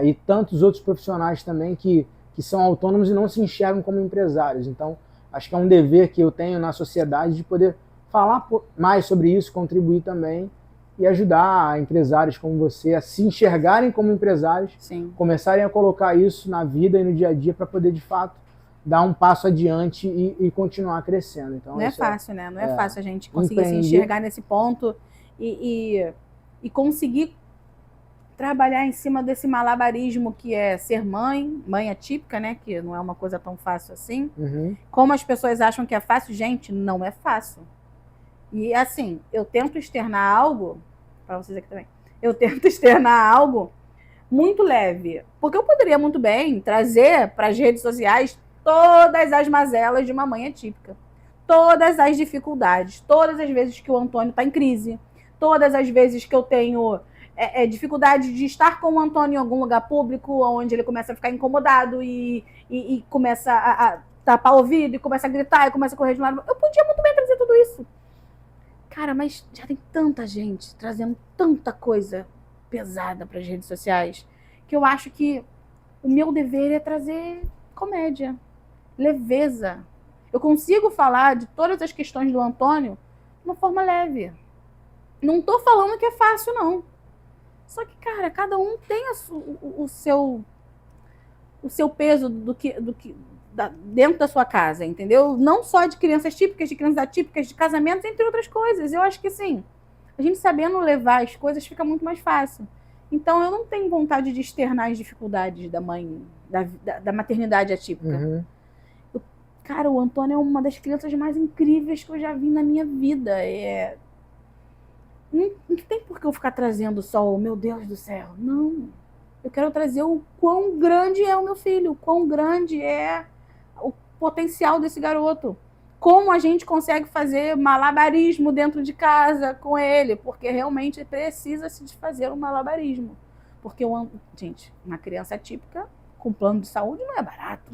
e tantos outros profissionais também que são autônomos e não se enxergam como empresários. Então, acho que é um dever que eu tenho na sociedade de poder falar mais sobre isso, contribuir também e ajudar empresários como você a se enxergarem como empresários, começarem a colocar isso na vida e no dia a dia para poder, de fato, dar um passo adiante e continuar crescendo. Então, não é fácil, né? Não é fácil a gente conseguir se enxergar nesse ponto e conseguir trabalhar em cima desse malabarismo que é ser mãe atípica, né? Que não é uma coisa tão fácil assim. Como as pessoas acham que é fácil, gente, não é fácil. E assim, eu tento externar algo, para vocês aqui também, eu tento externar algo muito leve. Porque eu poderia muito bem trazer para as redes sociais todas as mazelas de uma mãe atípica. Todas as dificuldades, todas as vezes que o Antônio está em crise, todas as vezes que eu tenho dificuldade de estar com o Antônio em algum lugar público, onde ele começa a ficar incomodado e começa a tapar o ouvido, e começa a gritar, e começa a correr de um lado. Eu podia muito bem trazer tudo isso. Cara, mas já tem tanta gente trazendo tanta coisa pesada para as redes sociais, que eu acho que o meu dever é trazer comédia, leveza. Eu consigo falar de todas as questões do Antônio de uma forma leve. Não tô falando que é fácil, não. Só que, cara, cada um tem o seu peso dentro da sua casa, entendeu? Não só de crianças típicas, de crianças atípicas, de casamentos, entre outras coisas. Eu acho que, assim, a gente sabendo levar as coisas fica muito mais fácil. Então, eu não tenho vontade de externar as dificuldades da mãe, da maternidade atípica. Uhum. Cara, o Antônio é uma das crianças mais incríveis que eu já vi na minha vida. Não tem por que eu ficar trazendo só o meu Deus do céu. Não. Eu quero trazer o quão grande é o meu filho, o quão grande é o potencial desse garoto. Como a gente consegue fazer malabarismo dentro de casa com ele, porque realmente precisa-se de fazer um malabarismo. Porque, gente, uma criança atípica com plano de saúde não é barato.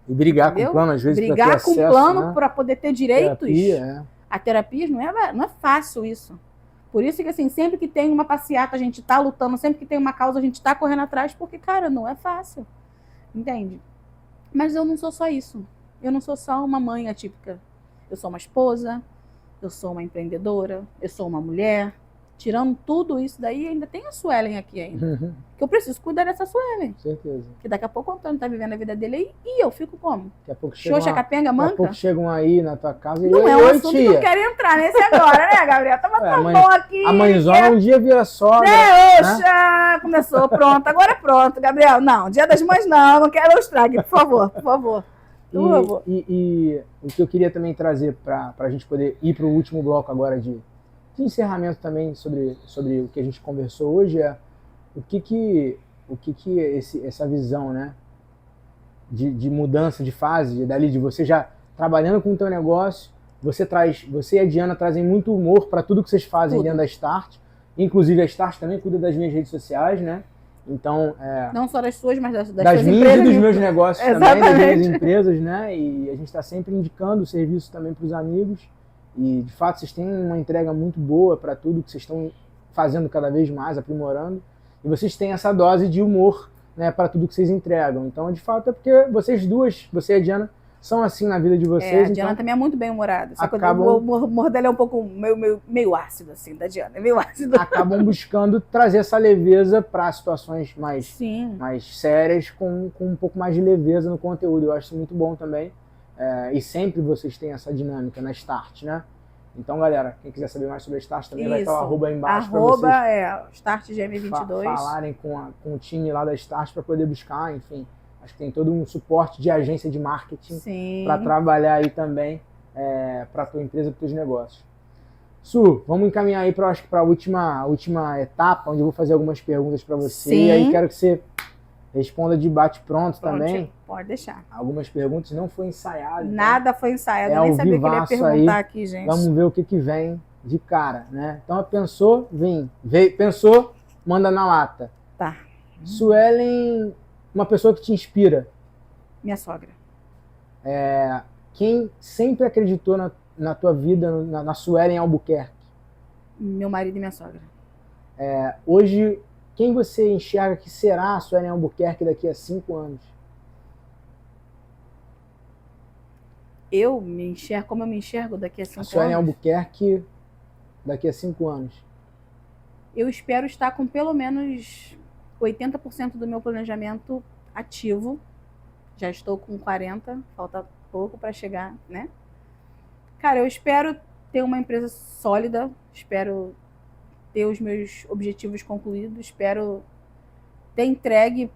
E brigar com plano, às vezes, para ter brigar acesso, com plano, né? para poder ter direitos. Terapia, A terapia não é fácil isso. Por isso que, assim, sempre que tem uma passeata, a gente tá lutando, sempre que tem uma causa, a gente tá correndo atrás, porque, cara, não é fácil. Entende? Mas eu não sou só isso. Eu não sou só uma mãe atípica. Eu sou uma esposa, eu sou uma empreendedora, eu sou uma mulher. Tirando tudo isso daí, ainda tem a Suelen aqui ainda. Uhum. Que eu preciso cuidar dessa Suelen. Certeza. Porque daqui a pouco o Antônio tá vivendo a vida dele aí e eu fico como? Daqui a pouco chegam, Xoxa, capenga, manca? daqui a pouco chegam aí na tua casa e não é um oi, assunto tia. que eu quero entrar nesse agora, né, Gabriel? Tava tão bom aqui. A mãezona um dia vira sogra. Oxa, começou, pronto. Agora é pronto, Gabriel. Não, Dia das Mães não quero estrague, por favor, por favor. E o que eu queria também trazer para a gente poder ir para o último bloco agora de encerramento também sobre o que a gente conversou hoje é o que essa visão, né, de mudança de fase, dali de você já trabalhando com o teu negócio, você e a Diana trazem muito humor para tudo que vocês fazem dentro da Start, inclusive a Start também cuida das minhas redes sociais, né? Então, não só das suas, mas das minhas empresas, e dos meus negócios Exatamente. também, das minhas empresas, né? E a gente está sempre indicando o serviço também para os amigos. E, de fato, vocês têm uma entrega muito boa para tudo que vocês estão fazendo cada vez mais, aprimorando. E vocês têm essa dose de humor, né, para tudo que vocês entregam. Então, de fato, é porque vocês duas, você e a Diana, são assim na vida de vocês. A Diana também é muito bem humorada. Só que acabam, o humor dela é um pouco meio ácido, assim, da Diana. É meio ácido. Acabam buscando trazer essa leveza para situações mais sérias, com um pouco mais de leveza no conteúdo. Eu acho isso muito bom também. E sempre vocês têm essa dinâmica na Start, né? Então, galera, quem quiser saber mais sobre a Start também vai estar o arroba aí embaixo para vocês. StartGM22. Falarem com o time lá da Start para poder buscar, enfim. Acho que tem todo um suporte de agência de marketing para trabalhar aí também para a tua empresa, para os teus negócios. Su, vamos encaminhar aí para a última etapa, onde eu vou fazer algumas perguntas para você. Sim. E aí quero que você responda de bate-pronto também. Pode deixar. Algumas perguntas não foi ensaiado. Nada foi ensaiado. Eu nem sabia que ele ia perguntar aqui, gente. Vamos ver o que vem de cara, né? Então, pensou, pensou, manda na lata. Tá. Suelen, uma pessoa que te inspira. Minha sogra. Quem sempre acreditou na tua vida, na Suelen Albuquerque? Meu marido e minha sogra. Hoje, quem você enxerga que será a Suelen Albuquerque daqui a 5 anos? Eu me enxergo como eu me enxergo daqui a 5 anos? A Suelen Albuquerque daqui a 5 anos. Eu espero estar com pelo menos 80% do meu planejamento ativo. Já estou com 40%, falta pouco para chegar, né? Cara, eu espero ter uma empresa sólida, espero ter os meus objetivos concluídos, espero ter entregue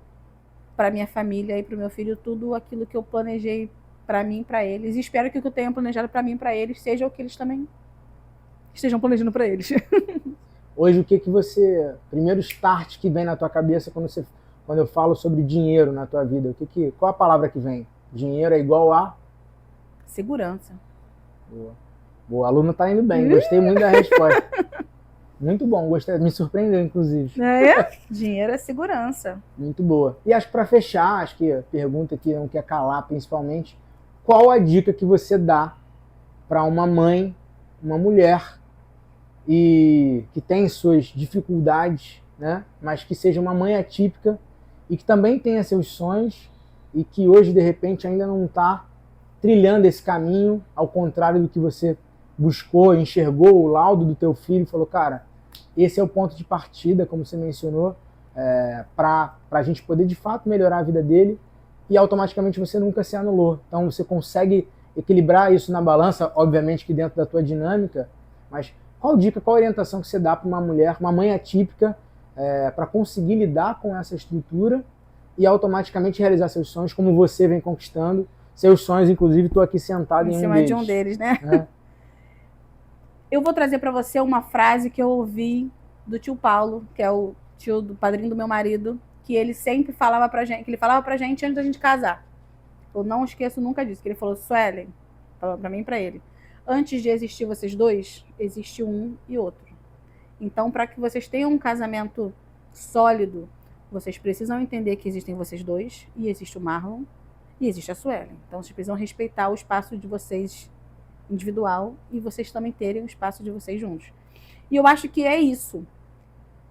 para minha família e para o meu filho tudo aquilo que eu planejei para mim e para eles. E espero que o que eu tenha planejado para mim e para eles seja o que eles também estejam planejando para eles. Hoje, o que você... Primeiro start que vem na tua cabeça quando eu falo sobre dinheiro na tua vida? Qual a palavra que vem? Dinheiro é igual a... Segurança. Boa, a aluna tá indo bem. Gostei muito da resposta. Muito bom, gostei. Me surpreendeu, inclusive. Dinheiro é segurança. Muito boa. E acho que para fechar, acho que a pergunta que não quer calar, principalmente, qual a dica que você dá para uma mãe, uma mulher, e que tem suas dificuldades, né? Mas que seja uma mãe atípica e que também tenha seus sonhos e que hoje, de repente, ainda não está trilhando esse caminho, ao contrário do que você buscou, enxergou o laudo do teu filho e falou, cara, esse é o ponto de partida, como você mencionou, para a gente poder, de fato, melhorar a vida dele e automaticamente você nunca se anulou. Então você consegue equilibrar isso na balança, obviamente que dentro da tua dinâmica, mas qual dica, qual orientação que você dá para uma mulher, uma mãe atípica, para conseguir lidar com essa estrutura e automaticamente realizar seus sonhos, como você vem conquistando seus sonhos, inclusive estou aqui sentado em cima de um deles, né? Eu vou trazer para você uma frase que eu ouvi do tio Paulo, que é o tio do padrinho do meu marido, que ele sempre falava pra gente, que ele falava pra gente antes da gente casar. Eu não esqueço nunca disso, que ele falou: Suelen, falou pra mim e pra ele, antes de existir vocês dois, existe um e outro. Então, para que vocês tenham um casamento sólido, vocês precisam entender que existem vocês dois, e existe o Marlon, e existe a Suelen. Então, vocês precisam respeitar o espaço de vocês individual e vocês também terem o espaço de vocês juntos. E eu acho que é isso.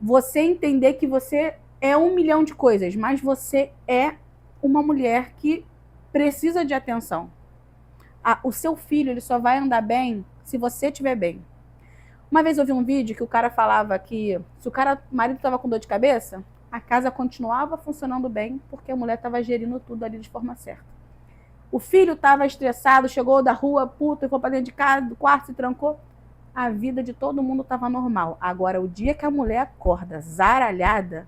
Você entender que você é 1 milhão de coisas, mas você é uma mulher que precisa de atenção. O seu filho, ele só vai andar bem se você estiver bem. Uma vez eu vi um vídeo que o cara falava que se o marido estava com dor de cabeça, a casa continuava funcionando bem porque a mulher estava gerindo tudo ali de forma certa. O filho estava estressado, chegou da rua, puto, e foi para dentro de casa, do quarto, se trancou. A vida de todo mundo estava normal. Agora, o dia que a mulher acorda zaralhada,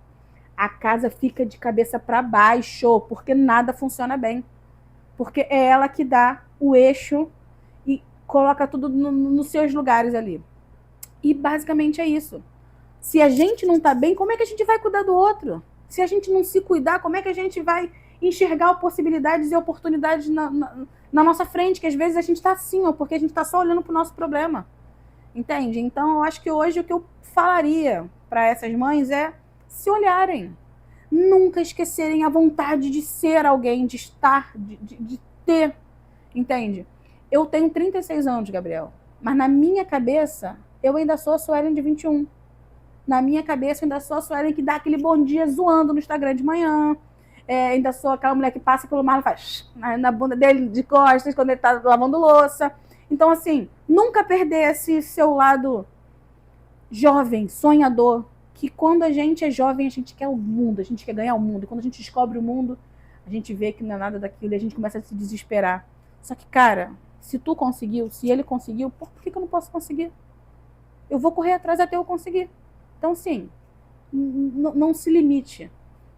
a casa fica de cabeça para baixo, porque nada funciona bem. Porque é ela que dá o eixo e coloca tudo nos seus lugares ali. E basicamente é isso. Se a gente não está bem, como é que a gente vai cuidar do outro? Se a gente não se cuidar, como é que a gente vai enxergar possibilidades e oportunidades na nossa frente? Que às vezes a gente está assim, ó, porque a gente está só olhando para o nosso problema. Entende? Então, eu acho que hoje o que eu falaria para essas mães é se olharem. Nunca esquecerem a vontade de ser alguém, de estar, de ter. Entende? Eu tenho 36 anos, Gabriel. Mas na minha cabeça, eu ainda sou a Suelen de 21. Na minha cabeça, eu ainda sou a Suelen que dá aquele bom dia zoando no Instagram de manhã. Ainda sou aquela mulher que passa pelo mar e faz na bunda dele de costas quando ele está lavando louça. Então, assim, nunca perder esse seu lado jovem, sonhador, que quando a gente é jovem, a gente quer o mundo, a gente quer ganhar o mundo. E quando a gente descobre o mundo, a gente vê que não é nada daquilo e a gente começa a se desesperar. Só que, cara, se tu conseguiu, se ele conseguiu, por que eu não posso conseguir? Eu vou correr atrás até eu conseguir. Então, sim, não se limite.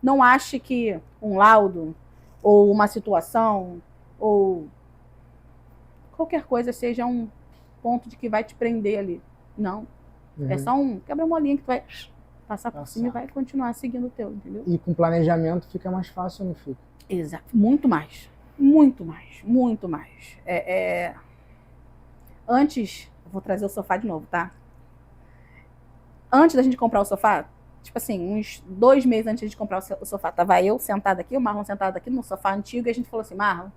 Não ache que um laudo, ou uma situação, ou qualquer coisa seja um ponto de que vai te prender ali. Não. É só um quebra-molinha que tu vai passar por cima e vai continuar seguindo o teu, entendeu? E com planejamento fica mais fácil, não fica? Exato. Muito mais. Muito mais. Muito mais. Antes, eu vou trazer o sofá de novo, tá? Antes da gente comprar o sofá, tipo assim, uns 2 meses antes de comprar o sofá, tava eu sentada aqui, o Marlon sentado aqui no sofá antigo, e a gente falou assim: Marlon,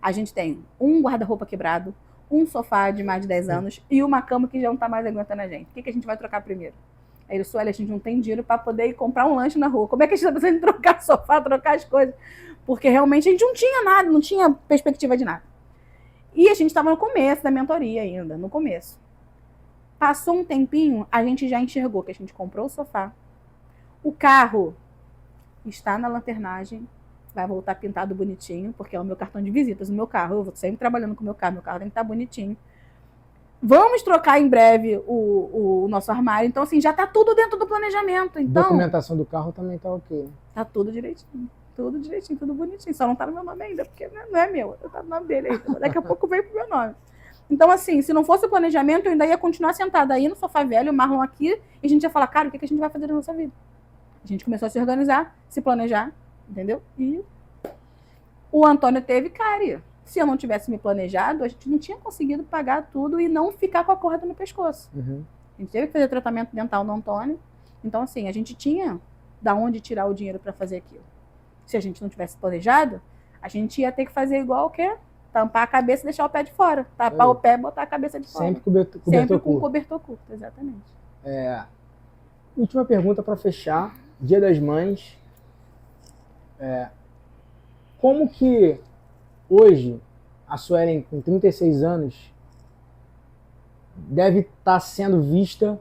a gente tem um guarda-roupa quebrado, um sofá de mais de 10 anos e uma cama que já não tá mais aguentando a gente. O que a gente vai trocar primeiro? Aí ele, Sueli, a gente não tem dinheiro para poder ir comprar um lanche na rua. Como é que a gente tá precisando trocar sofá, trocar as coisas? Porque realmente a gente não tinha nada, não tinha perspectiva de nada. E a gente estava no começo da mentoria ainda, no começo. Passou um tempinho, a gente já enxergou que a gente comprou o sofá. O carro está na lanternagem, vai voltar pintado bonitinho, porque é o meu cartão de visitas, o meu carro. Eu vou sempre trabalhando com o meu carro tem que estar bonitinho. Vamos trocar em breve o nosso armário. Então, assim, já está tudo dentro do planejamento. Então, a documentação do carro também está ok. Está tudo direitinho. Tudo direitinho, tudo bonitinho. Só não está no meu nome ainda, porque não é meu. Está no nome dele ainda. Daqui a pouco veio pro meu nome. Então, assim, se não fosse o planejamento, eu ainda ia continuar sentada aí no sofá velho, o Marlon aqui, e a gente ia falar, cara, o que a gente vai fazer na nossa vida? A gente começou a se organizar, se planejar, entendeu? E o Antônio teve cárie. Se eu não tivesse me planejado, a gente não tinha conseguido pagar tudo e não ficar com a corda no pescoço. A gente teve que fazer tratamento dental no Antônio. Então, assim, a gente tinha da onde tirar o dinheiro para fazer aquilo. Se a gente não tivesse planejado, a gente ia ter que fazer igual o quê? Tampar a cabeça e deixar o pé de fora. Tapar o pé e botar a cabeça de fora. Sempre cobertor Sempre com curto. cobertor curto, exatamente. Última pergunta para fechar. Dia das Mães. Como que hoje a Suelen, com 36 anos, deve estar sendo vista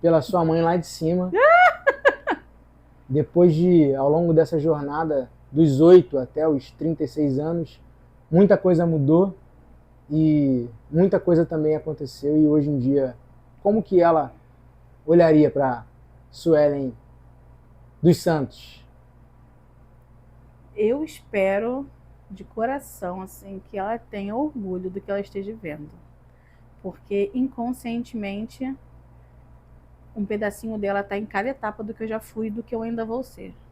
pela sua mãe lá de cima, depois de, ao longo dessa jornada, dos 8 até os 36 anos, muita coisa mudou e muita coisa também aconteceu. E hoje em dia, como que ela olharia para Suelen dos Santos? Eu espero de coração assim que ela tenha orgulho do que ela esteja vendo, porque inconscientemente um pedacinho dela está em cada etapa do que eu já fui e do que eu ainda vou ser.